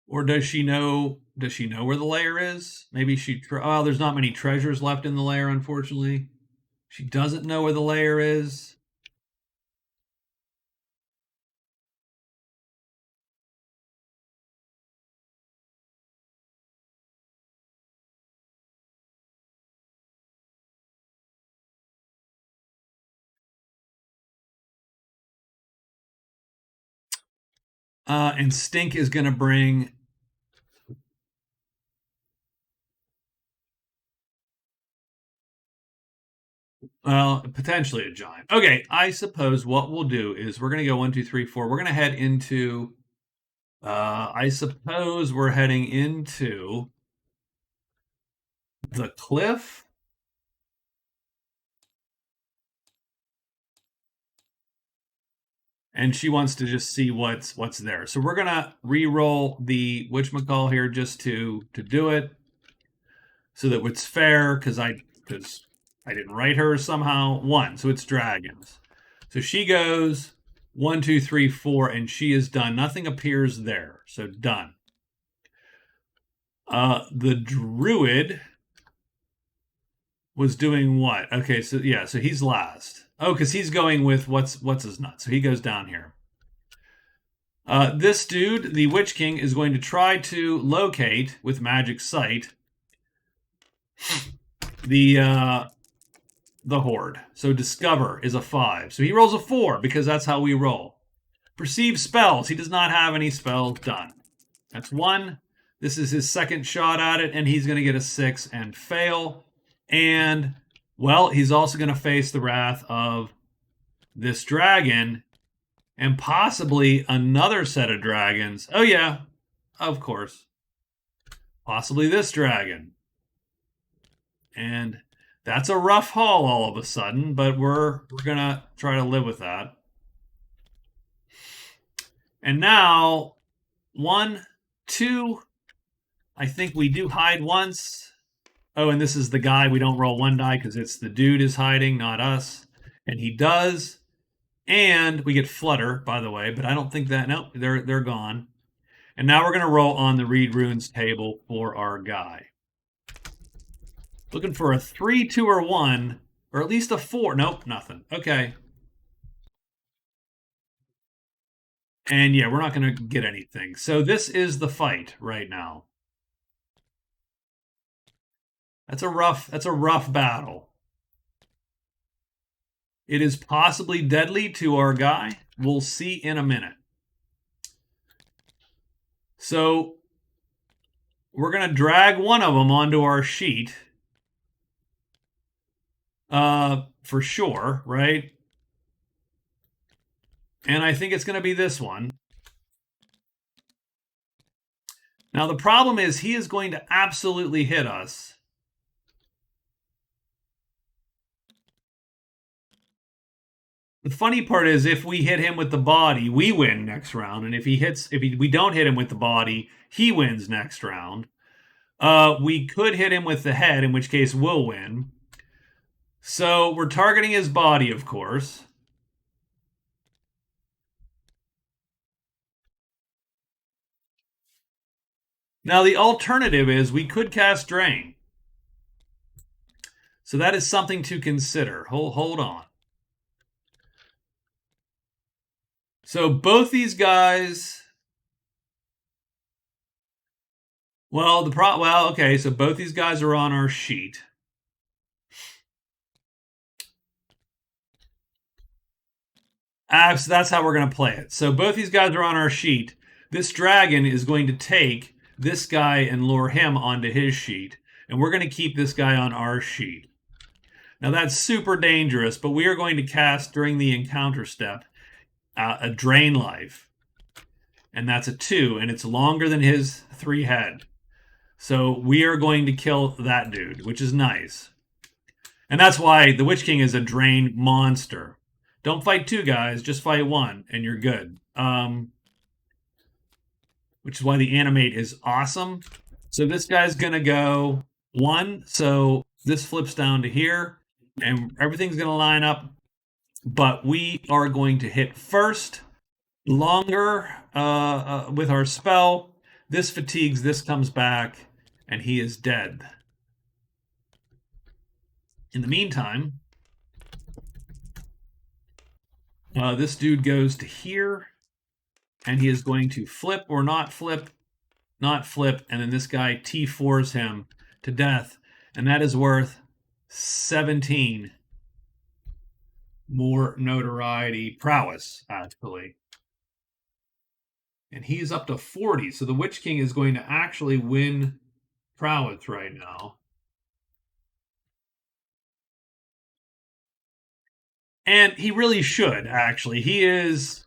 Or does she know? Does she know where the lair is? Maybe she. Oh, there's not many treasures left in the lair, unfortunately. She doesn't know where the lair is. And Stink is going to bring... Well, potentially a giant. Okay, I suppose what we'll do is we're going to go 1, 2, 3, 4. We're going to head into... I suppose we're heading into the cliff. And she wants to just see what's there. So we're gonna re-roll the whatchamacall here just to do it, so that it's fair, because I didn't write her somehow. 1, so it's dragons. So she goes 1, 2, 3, 4, and she is done. Nothing appears there, so done. The Druid was doing what? Okay, so yeah, so he's last. Oh, because he's going with what's his nut. So he goes down here. This dude, the Witch King, is going to try to locate with Magic Sight the horde. So discover is a 5. So he rolls a 4 because that's how we roll. Perceive spells. He does not have any spells done. That's 1. This is his second shot at it, and he's going to get a 6 and fail. And, well, he's also going to face the wrath of this dragon and possibly another set of dragons. Oh, yeah, of course. Possibly this dragon. And that's a rough haul all of a sudden, but we're going to try to live with that. And now, 1, 2, I think we do hide once. Oh, and this is the guy. We don't roll 1 die because it's the dude is hiding, not us. And he does. And we get Flutter, by the way, but I don't think that... Nope, they're gone. And now we're going to roll on the Read Runes table for our guy. Looking for a 3, 2, or 1, or at least a 4. Nope, nothing. Okay. And yeah, we're not going to get anything. So this is the fight right now. That's a rough battle. It is possibly deadly to our guy. We'll see in a minute. So we're going to drag one of them onto our sheet. For sure, right? And I think it's going to be this one. Now, the problem is he is going to absolutely hit us. The funny part is if we hit him with the body, we win next round. And if we don't hit him with the body, he wins next round. We could hit him with the head, in which case we'll win. So we're targeting his body, of course. Now, the alternative is we could cast Drain. So that is something to consider. Hold on. So both these guys. Well, okay. So both these guys are on our sheet. So that's how we're going to play it. So both these guys are on our sheet. This dragon is going to take this guy and lure him onto his sheet, and we're going to keep this guy on our sheet. Now that's super dangerous, but we are going to cast during the encounter step a Drain Life, and that's a 2, and it's longer than his 3 head. So we are going to kill that dude, which is nice. And that's why the Witch King is a Drain monster. Don't fight 2 guys, just fight 1, and you're good. Which is why the animate is awesome. So this guy's going to go 1, so this flips down to here, and everything's going to line up, but we are going to hit first, longer with our spell. This fatigues, this comes back, and he is dead. In the meantime, this dude goes to here, and he is going to flip or not flip, and then this guy T4s him to death, and that is worth 17 more notoriety prowess, actually. And he's up to 40, so the Witch King is going to actually win prowess right now. And he really should, actually. He is,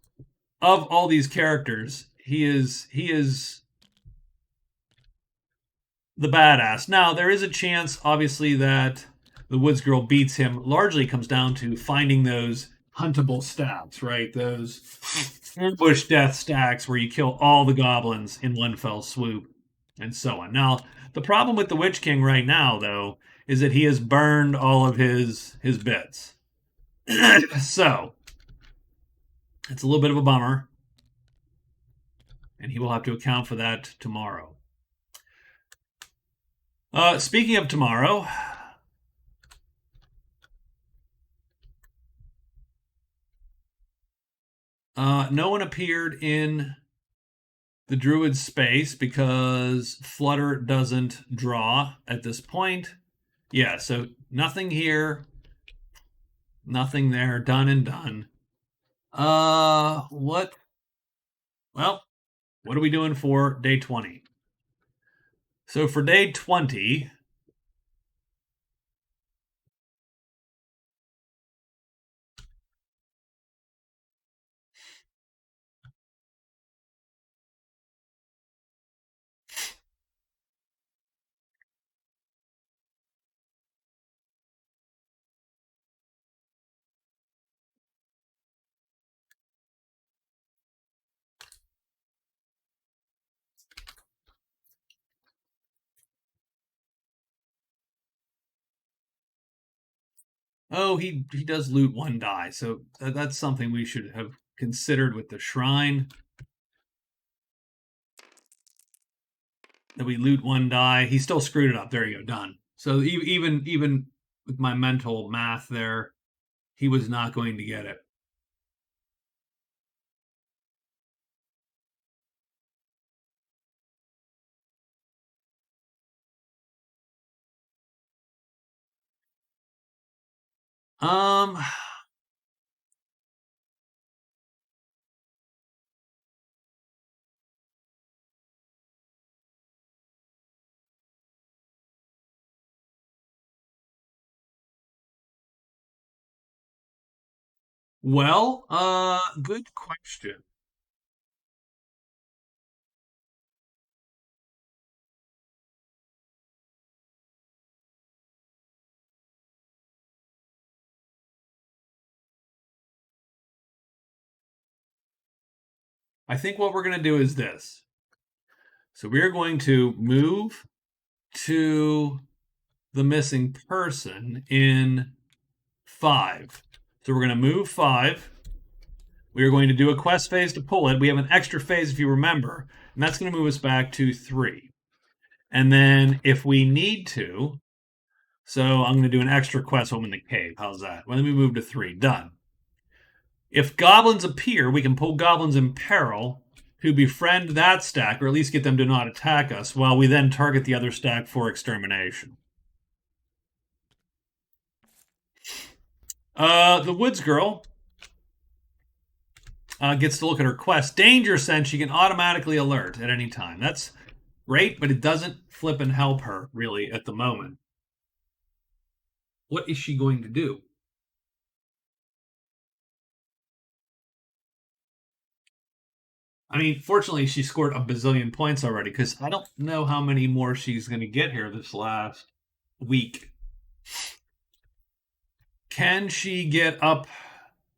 of all these characters, he is the badass. Now, there is a chance, obviously, that the Woods Girl beats him. Largely comes down to finding those huntable stats, right? Those ambush death stacks where you kill all the goblins in one fell swoop, and so on. Now, the problem with the Witch King right now, though, is that he has burned all of his bits. So, it's a little bit of a bummer, and he will have to account for that tomorrow. Speaking of tomorrow, no one appeared in the Druid space because Flutter doesn't draw at this point. Yeah, so nothing here, nothing there, done and done. What? Well, what are we doing for day 20? So for day 20, oh, he does loot 1 die, so that's something we should have considered with the shrine. That we loot 1 die. He still screwed it up. There you go, done. So even with my mental math there, he was not going to get it. Um, well, good question. I think what we're going to do is this. So we're going to move to the missing person in 5. So we're going to move 5. We are going to do a quest phase to pull it. We have an extra phase, if you remember, and that's going to move us back to 3. And then if we need to, so I'm going to do an extra quest home in the cave. How's that? Well, let me move to 3. Done. If goblins appear, we can pull goblins in peril who befriend that stack, or at least get them to not attack us, while we then target the other stack for extermination. The Woods Girl gets to look at her quest. Danger sense she can automatically alert at any time. That's great, but it doesn't flip and help her, really, at the moment. What is she going to do? I mean, fortunately, she scored a bazillion points already, because I don't know how many more she's going to get here this last week. Can she get up?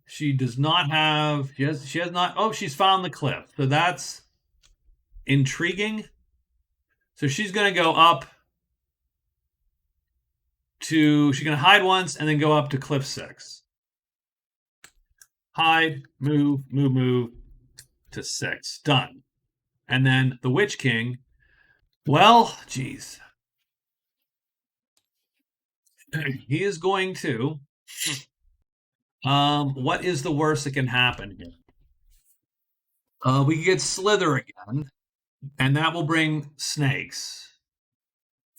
She does not have. She has not. Oh, she's found the cliff. So that's intriguing. So she's going to go up to. She's going to hide once and then go up to cliff 6. Hide, move, move, move to 6. Done. And then the Witch King. Well, geez. He is going to. What is the worst that can happen here? We can get Slither again, and that will bring snakes.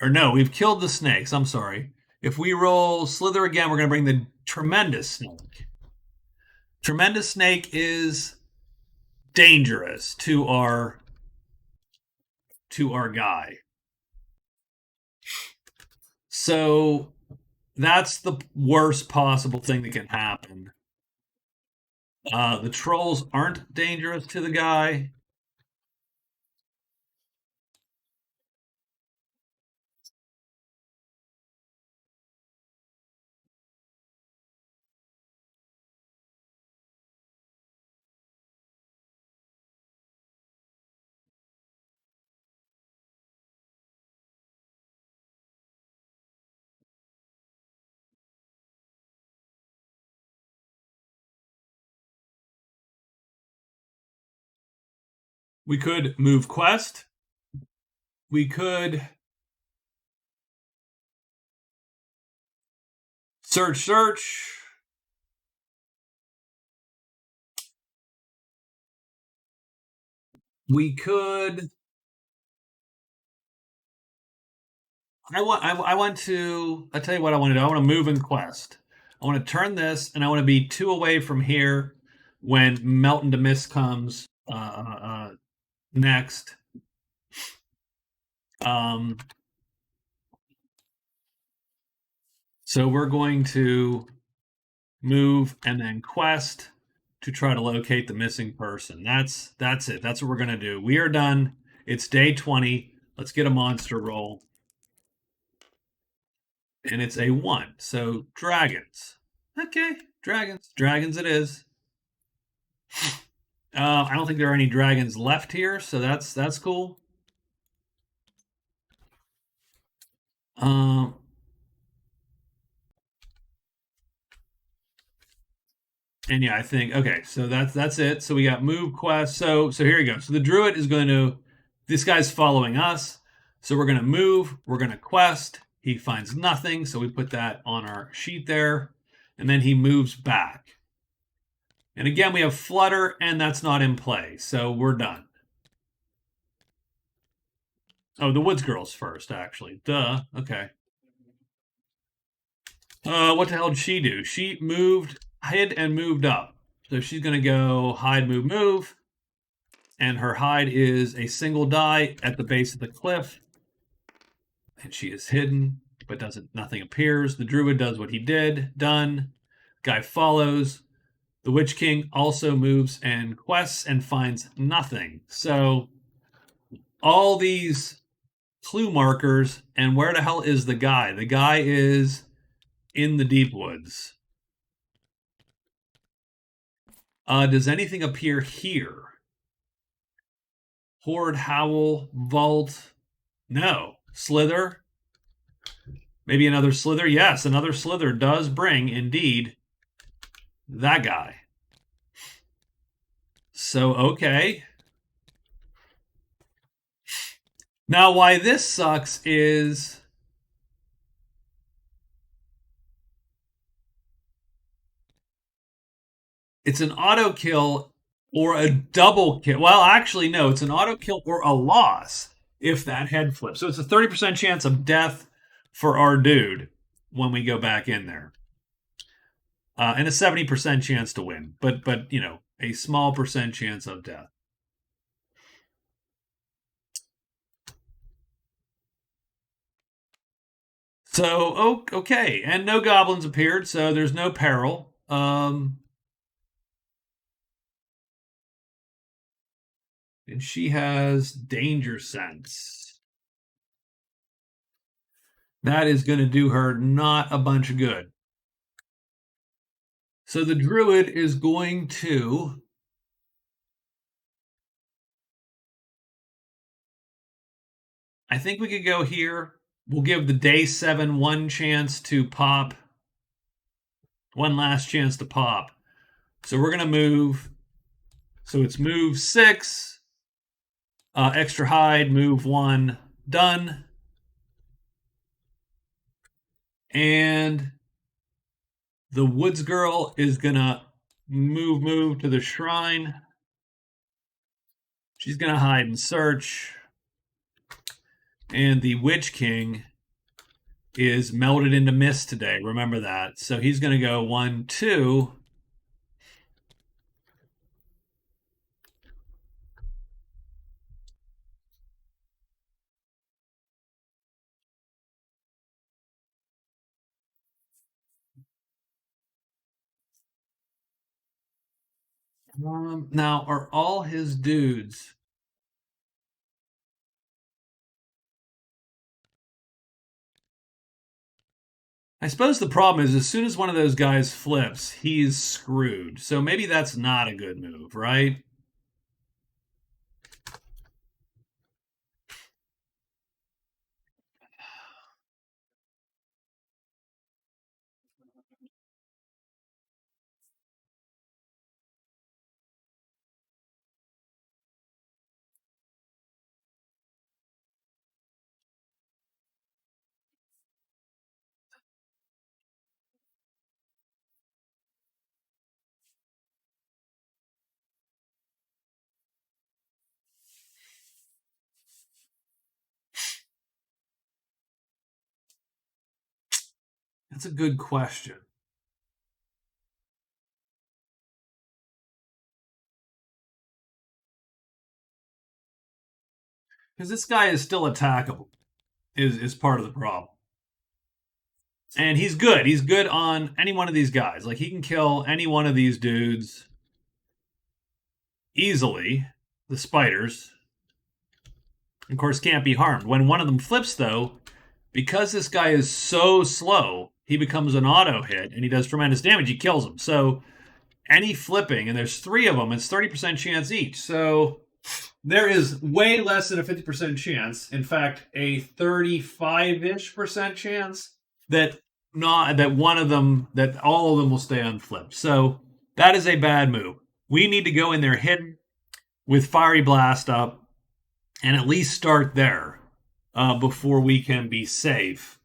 Or no, we've killed the snakes. I'm sorry. If we roll Slither again, we're going to bring the Tremendous Snake. Tremendous Snake is dangerous to our guy. So that's the worst possible thing that can happen. The trolls aren't dangerous to the guy. We could move quest. We could search. We could. I want to. I'll tell you what I want to do. I want to move in quest. I want to turn this, and I want to be 2 away from here when Melt into Mist comes next. So we're going to move and then quest to try to locate the missing person. That's it. That's what we're going to do. We are done. It's day 20. Let's get a monster roll. And it's a 1. So dragons. Okay, dragons. Dragons it is. I don't think there are any dragons left here, so that's cool. And yeah, I think okay, so that's it. So we got move quest. So here you go. So the druid is going to. This guy's following us, so we're going to move. We're going to quest. He finds nothing, so we put that on our sheet there, and then he moves back. And again, we have flutter, and that's not in play, so we're done. Oh, the Woods Girl's first, actually. Duh. Okay. What the hell did she do? She hid and moved up. So she's going to go hide, move, move. And her hide is a single die at the base of the cliff. And she is hidden, but nothing appears. The druid does what he did. Done. Guy follows. The Witch King also moves and quests and finds nothing. So all these clue markers, and where the hell is the guy? The guy is in the deep woods. Does anything appear here? Horde, Howl, Vault. No. Slither. Maybe another slither. Yes, another slither does bring, indeed, that guy. So, okay. Now, why this sucks is it's an auto kill or a double kill. Well, actually, no, it's an auto kill or a loss if that head flips. So it's a 30% chance of death for our dude when we go back in there. And a 70% chance to win, but you know, a small percent chance of death. So okay, and no goblins appeared, so there's no peril. And she has danger sense. That is going to do her not a bunch of good. So the druid is going to I think we could go here. We'll give the day 7 one chance to pop. One last chance to pop. So we're going to move. So it's move 6, extra hide, move 1, done. And the woods girl is going to move to the shrine. She's going to hide and search. And the Witch King is melted into mist today. Remember that. So he's going to go 1, 2. Now, are all his dudes? I suppose the problem is as soon as one of those guys flips, he's screwed. So maybe that's not a good move, right? That's a good question. Because this guy is still attackable, is part of the problem. And he's good. He's good on any one of these guys. Like he can kill any one of these dudes easily. The spiders, of course, can't be harmed. When one of them flips, though, because this guy is so slow, he becomes an auto hit and he does tremendous damage. He kills him. So any flipping, and there's 3 of them, it's 30% chance each. So there is way less than a 50% chance. In fact, a 35-ish percent chance that one of them, that all of them will stay unflipped. So that is a bad move. We need to go in there hidden with Fiery Blast up and at least start there before we can be safe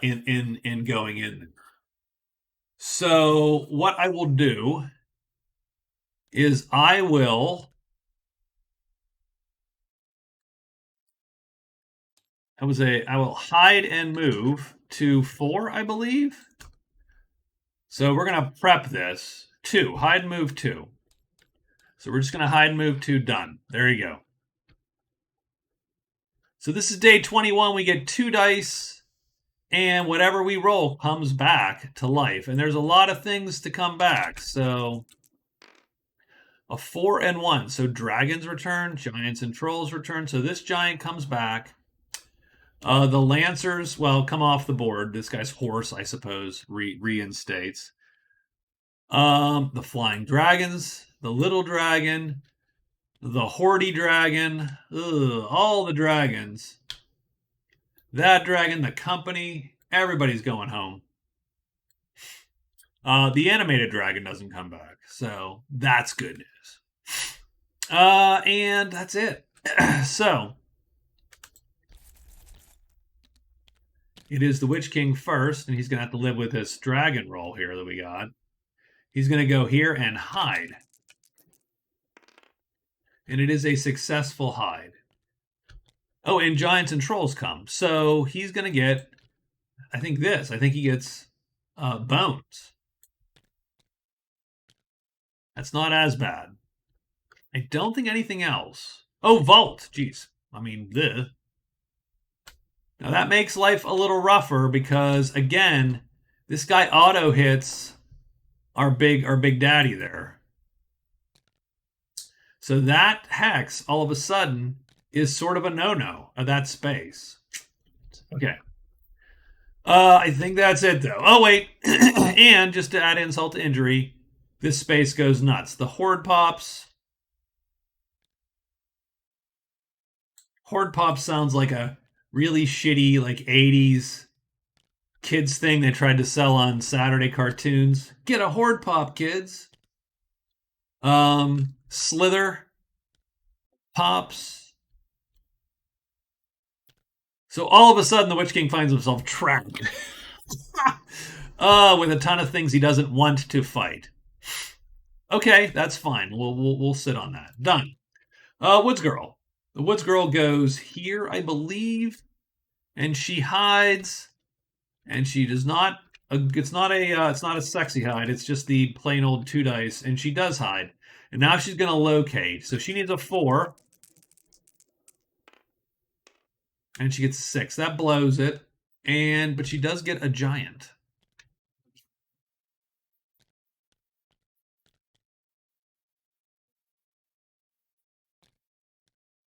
in going in. So what I will do is I will hide and move to 4, I believe. So we're going to prep this. 2, hide and move 2. So we're just going to hide and move 2, done. There you go. So this is day 21. We get 2 dice, and whatever we roll comes back to life. And there's a lot of things to come back. So a 4 and 1. So dragons return, giants and trolls return. So this giant comes back. The lancers, well, come off the board. This guy's horse, I suppose, reinstates. The flying dragons, the little dragon, the hoardy dragon, all the dragons that dragon, the company, everybody's going home. The animated dragon doesn't come back, so that's good news. And that's it. So it is the Witch King first, and he's going to have to live with this dragon roll here that we got. He's going to go here and hide. And it is a successful hide. Oh, and giants and trolls come. So he's going to get, I think this. I think he gets bones. That's not as bad. I don't think anything else. Oh, vault. Jeez. I mean, this. Now that makes life a little rougher because, again, this guy auto hits our big daddy there. So that hex, all of a sudden, is sort of a no-no of that space. Okay. I think that's it, though. Oh, wait. And just to add insult to injury, this space goes nuts. The Horde pops. Horde pops sounds like a really shitty, like, 80s kids thing they tried to sell on Saturday cartoons. Get a Horde pop, kids. Slither pops. So all of a sudden, the Witch King finds himself trapped with a ton of things he doesn't want to fight. Okay, that's fine. We'll sit on that. Done. Woods Girl. The Woods Girl goes here, I believe, and she hides, and she does not. It's not a sexy hide. It's just the plain old 2 dice, and she does hide. And now she's going to locate. So she needs a 4. And she gets a 6. That blows it. But she does get a giant.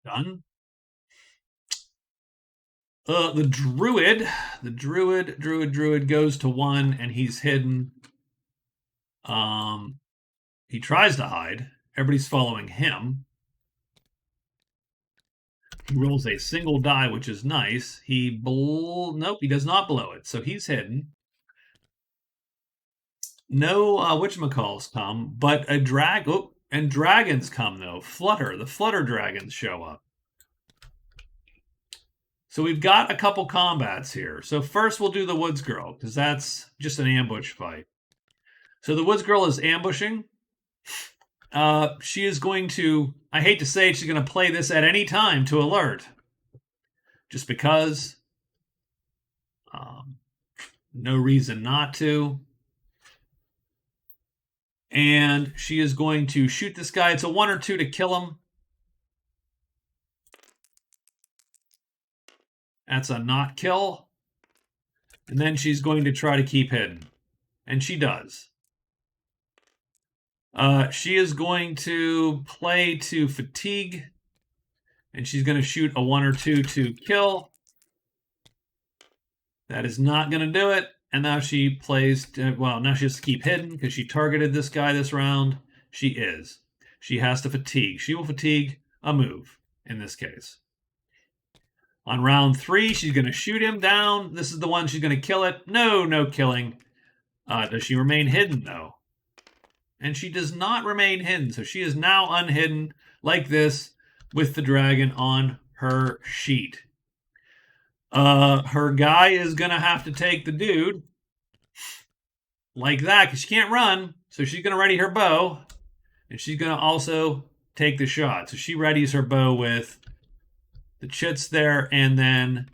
Done. The druid goes to 1 and he's hidden. He tries to hide. Everybody's following him. He rolls a single die, which is nice. Nope, he does not blow it. So he's hidden. No whatchamacalls come, but and dragons come, though. The Flutter dragons show up. So we've got a couple combats here. So first we'll do the Woods Girl, because that's just an ambush fight. So the Woods Girl is ambushing. She is going to, I hate to say it, she's going to play this at any time to alert. Just because. No reason not to. And she is going to shoot this guy. It's a 1 or 2 to kill him. That's a not kill. And then she's going to try to keep hidden. And she does. She is going to play to fatigue. And she's going to shoot a 1 or 2 to kill. That is not going to do it. And now she plays, now she has to keep hidden because she targeted this guy this round. She is. She has to fatigue. She will fatigue a move in this case. On round 3, she's going to shoot him down. This is the one she's going to kill it. No killing. Does she remain hidden, though? And she does not remain hidden. So she is now unhidden like this with the dragon on her sheet. Her guy is going to have to take the dude like that because she can't run. So she's going to ready her bow. And she's going to also take the shot. So she readies her bow with the chits there, and then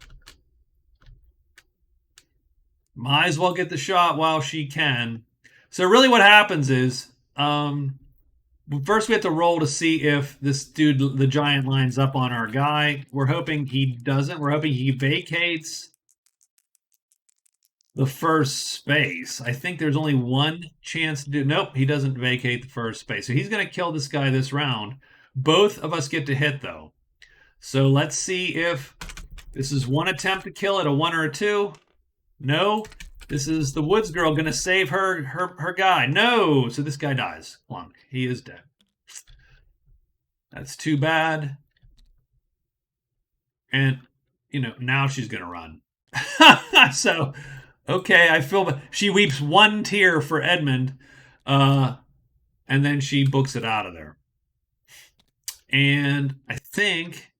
might as well get the shot while she can. So really what happens is, first we have to roll to see if this dude, the giant, lines up on our guy. We're hoping he doesn't. We're hoping he vacates the first space. I think there's only one chance to do. Nope, he doesn't vacate the first space. So he's going to kill this guy this round. Both of us get to hit, though. So let's see if this is one attempt to kill it, a 1 or a 2. No. This is the Woods Girl going to save her guy. No. So this guy dies. Plunk. He is dead. That's too bad. And now she's going to run. So, okay, I feel she weeps one tear for Edmund, and then she books it out of there. And I think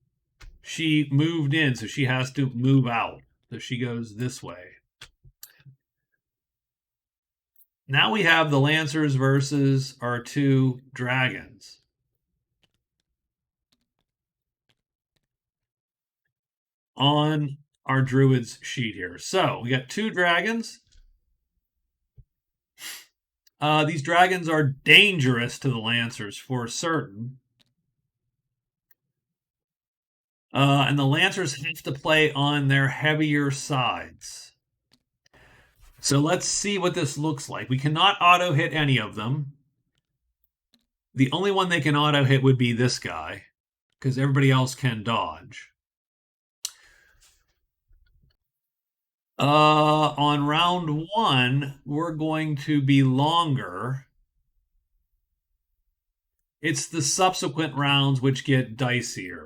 she moved in, so she has to move out. So she goes this way. Now we have the Lancers versus our two dragons. On our Druid's sheet here. So we got two dragons. These dragons are dangerous to the Lancers for certain. And the Lancers have to play on their heavier sides. So let's see what this looks like. We cannot auto hit any of them. The only one they can auto hit would be this guy, because everybody else can dodge. On round one, we're going to be longer. It's the subsequent rounds which get dicier.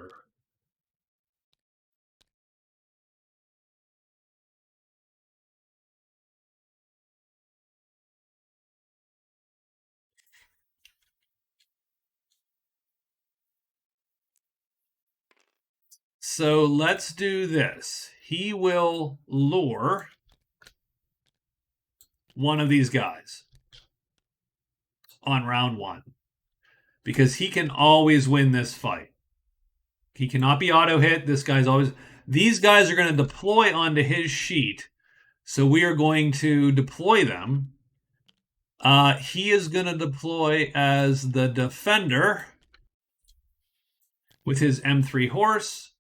So let's do this. He will lure one of these guys on round one because he can always win this fight. He cannot be auto hit. This guy's always. These guys are going to deploy onto his sheet, so we are going to deploy them. He is going to deploy as the defender with his M3 horse.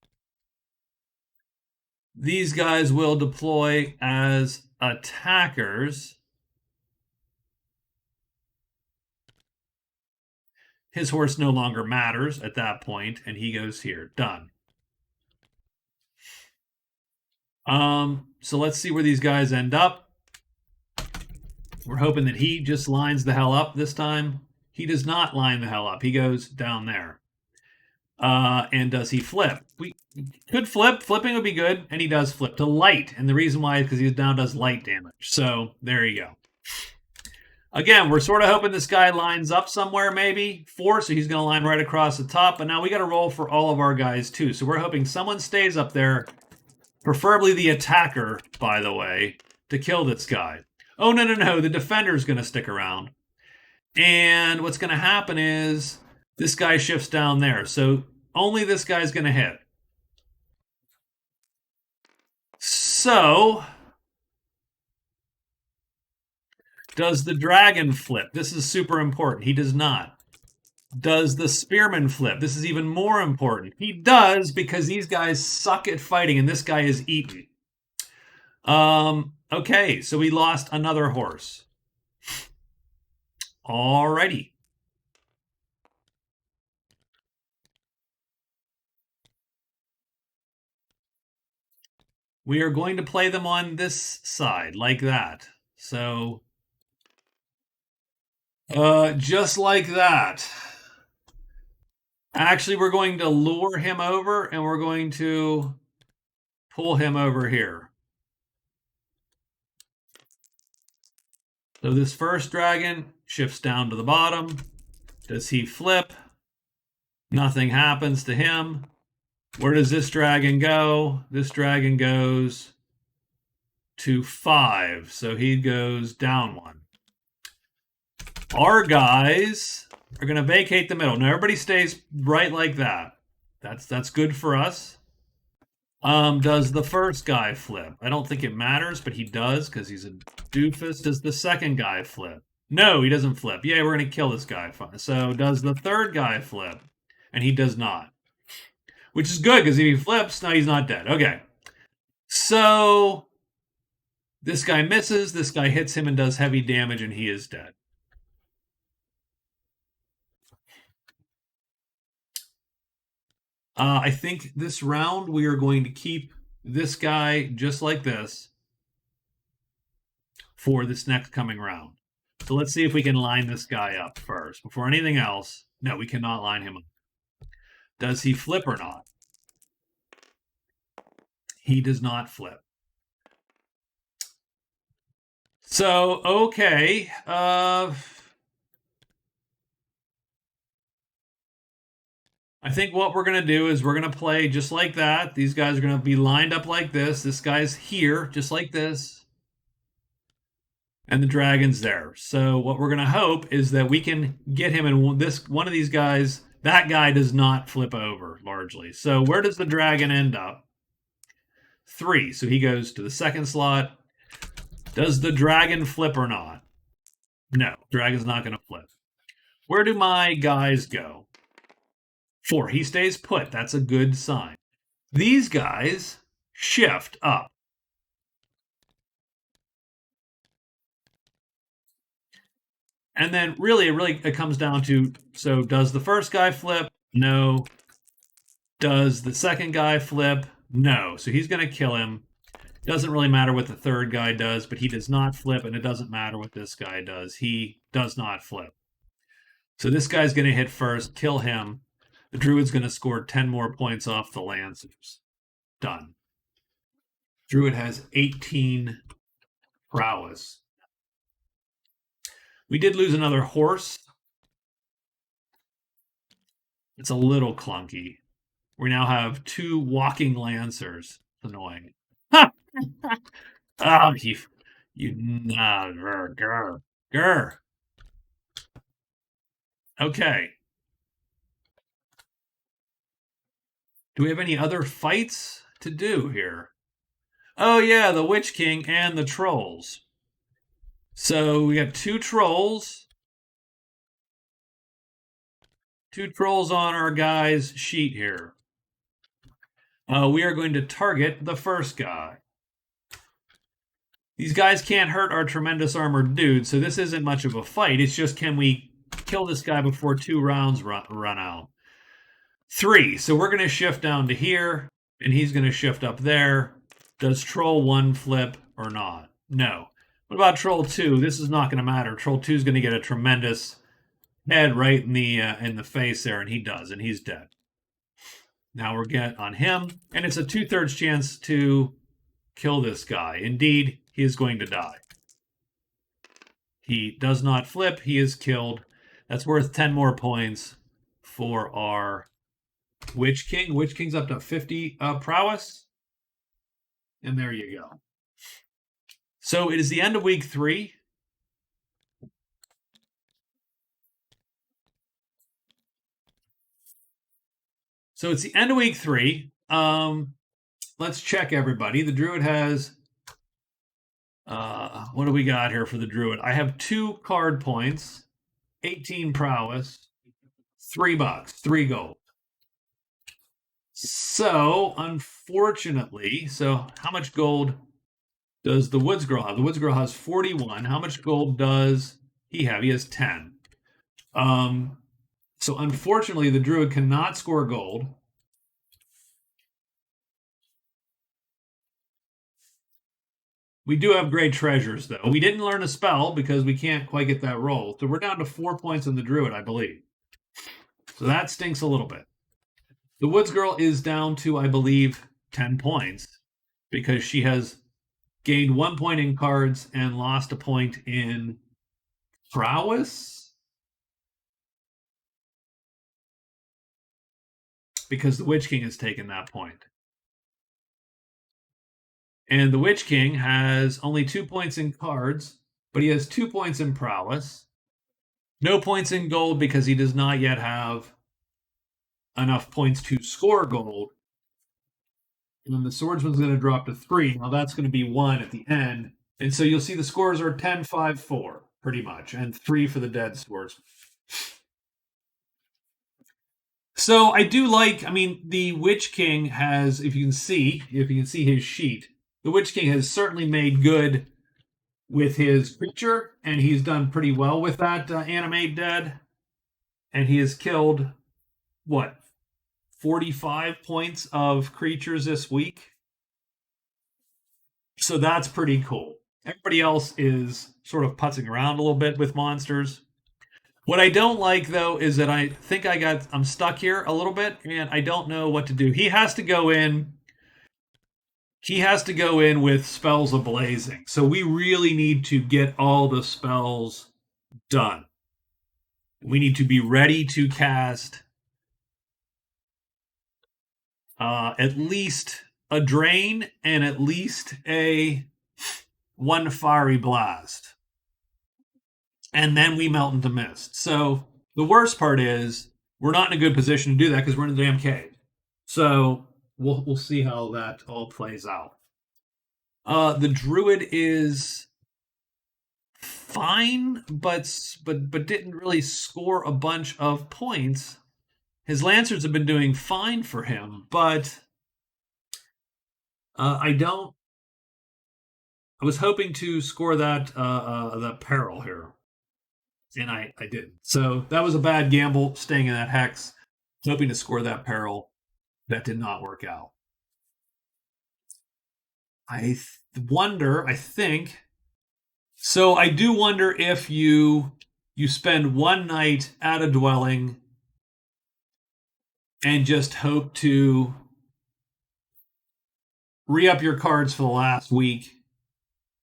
These guys will deploy as attackers. His horse no longer matters at that point, and he goes here. Done. So let's see where these guys end up. We're hoping that he just lines the hell up this time. He does not line the hell up. He goes down there. And does he flip? We could flip. Flipping would be good, and he does flip to light. And the reason why is because he now does light damage. So there you go. Again, we're sort of hoping this guy lines up somewhere, maybe 4, so he's going to line right across the top. But now we got to roll for all of our guys, too. So we're hoping someone stays up there, preferably the attacker, by the way, to kill this guy. Oh, no. The defender's going to stick around. And what's going to happen is this guy shifts down there. So only this guy's going to hit. So does the dragon flip? This is super important. He does not. Does the spearman flip? This is even more important. He does, because these guys suck at fighting, and this guy is eaten. Okay, so we lost another horse. Alrighty. We are going to play them on this side, like that. So, just like that. Actually, we're going to lure him over, and we're going to pull him over here. So this first dragon shifts down to the bottom. Does he flip? Nothing happens to him. Where does this dragon go? This dragon goes to 5, so he goes down 1. Our guys are going to vacate the middle. Now everybody stays right like that. That's good for us. Does the first guy flip? I don't think it matters, but he does because he's a doofus. Does the second guy flip? No, he doesn't flip. Yeah, we're going to kill this guy. So does the third guy flip? And he does not. Which is good, because if he flips, now he's not dead. Okay. So this guy misses. This guy hits him and does heavy damage, and he is dead. I think this round we are going to keep this guy just like this for this next coming round. So let's see if we can line this guy up first. Before anything else, no, we cannot line him up. Does he flip or not? He does not flip. So, okay. I think what we're going to do is we're going to play just like that. These guys are going to be lined up like this. This guy's here, just like this. And the dragon's there. So what we're going to hope is that we can get him in this one of these guys. That guy does not flip over largely. So where does the dragon end up? 3. So he goes to the second slot. Does the dragon flip or not? No, dragon's not going to flip. Where do my guys go? 4. He stays put. That's a good sign. These guys shift up. And then really, it comes down to, so does the first guy flip? No. Does the second guy flip? No. So he's going to kill him. Doesn't really matter what the third guy does, but he does not flip, and it doesn't matter what this guy does. He does not flip. So this guy's going to hit first, kill him. The Druid's going to score 10 more points off the Lancers. Done. Druid has 18 prowess. We did lose another horse. It's a little clunky. We now have 2 walking Lancers. It's annoying. Oh, you grr. Okay. Do we have any other fights to do here? Oh yeah, the Witch King and the trolls. So we got 2 trolls. 2 trolls on our guy's sheet here. We are going to target the first guy. These guys can't hurt our tremendous armored dude, so this isn't much of a fight. It's just, can we kill this guy before 2 rounds run out? 3. So we're going to shift down to here, and he's going to shift up there. Does Troll 1 flip or not? No. What about Troll 2? This is not going to matter. Troll 2 is going to get a tremendous head right in the face there, and he does, and he's dead. Now we're getting on him, and it's a 2/3 chance to kill this guy. Indeed, he is going to die. He does not flip. He is killed. That's worth 10 more points for our Witch King. Witch King's up to 50 prowess. And there you go. So it is the end of week 3. So it's the end of week 3. Let's check everybody. The Druid has, what do we got here for the Druid? I have 2 card points, 18 prowess, $3, 3 gold. So, unfortunately, how much gold does the Woods Girl have? The Woods Girl has 41. How much gold does he have? He has 10. So unfortunately, the Druid cannot score gold. We do have great treasures, though. We didn't learn a spell because we can't quite get that roll. So we're down to 4 points on the Druid, I believe. So that stinks a little bit. The Woods Girl is down to, I believe, 10 points because she has gained 1 point in cards and lost a point in prowess. Because the Witch King has taken that point. And the Witch King has only 2 points in cards, but he has 2 points in prowess. No points in gold because he does not yet have enough points to score gold. And then the Swordsman's going to drop to 3. Now that's going to be 1 at the end. And so you'll see the scores are 10, 5, 4, pretty much, and 3 for the dead Swordsman. So I do like, the Witch King has, if you can see his sheet, the Witch King has certainly made good with his creature, and he's done pretty well with that animate dead. And he has killed, 45 points of creatures this week? So that's pretty cool. Everybody else is sort of putzing around a little bit with monsters. What I don't like, though, is that I think I'm stuck here a little bit, and I don't know what to do. He has to go in he has to go in with spells ablazing. So we really need to get all the spells done. We need to be ready to cast at least a drain and at least a one fiery blast. And then we melt into mist. So the worst part is we're not in a good position to do that because we're in the damn cave. So we'll see how that all plays out. The druid is fine, but didn't really score a bunch of points. His lancers have been doing fine for him, but I don't. I was hoping to score that peril here, and I didn't. So that was a bad gamble, staying in that hex, hoping to score that peril. That did not work out. I think. So I do wonder if you spend one night at a dwelling and just hope to re-up your cards for the last week,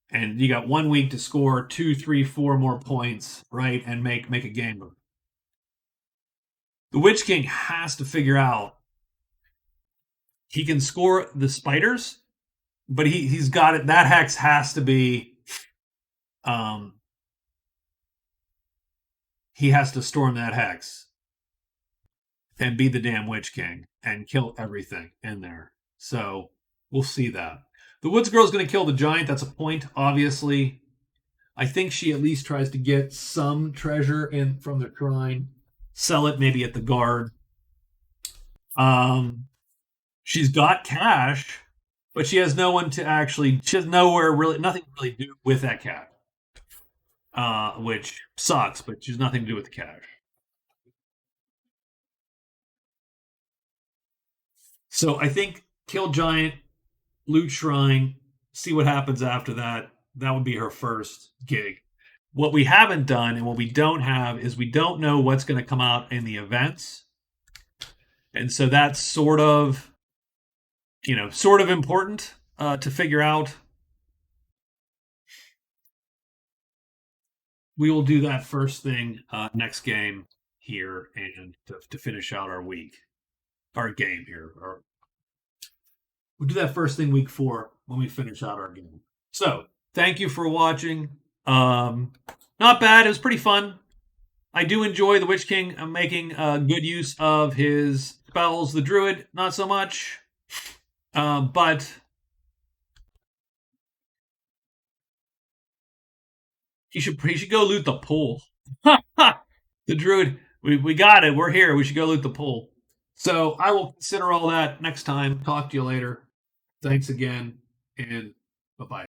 and you got 1 week to score 2, 3, 4 more points, right, and make a game of it. The Witch King has to figure out he can score the spiders, but he's got it. That hex has to be he has to storm that hex and be the damn Witch King and kill everything in there. So we'll see that. The Woods Girl's going to kill the giant. That's a point, obviously. I think she at least tries to get some treasure in from the shrine, sell it maybe at the guard. She's got cash, but she has no one to actually. She has nothing to really do with that cash, which sucks. But she's nothing to do with the cash. So I think kill giant, loot shrine, see what happens after that. That would be her first gig. What we haven't done and what we don't have is we don't know what's going to come out in the events. And so that's sort of important to figure out. We will do that first thing next game here and to finish out our week, our game here. We'll do that first thing week 4 when we finish out our game. So thank you for watching. Not bad. It was pretty fun. I do enjoy the Witch King making good use of his spells. The Druid, not so much. But he should go loot the pool. The Druid, we got it. We're here. We should go loot the pool. So I will consider all that next time. Talk to you later. Thanks again, and bye-bye.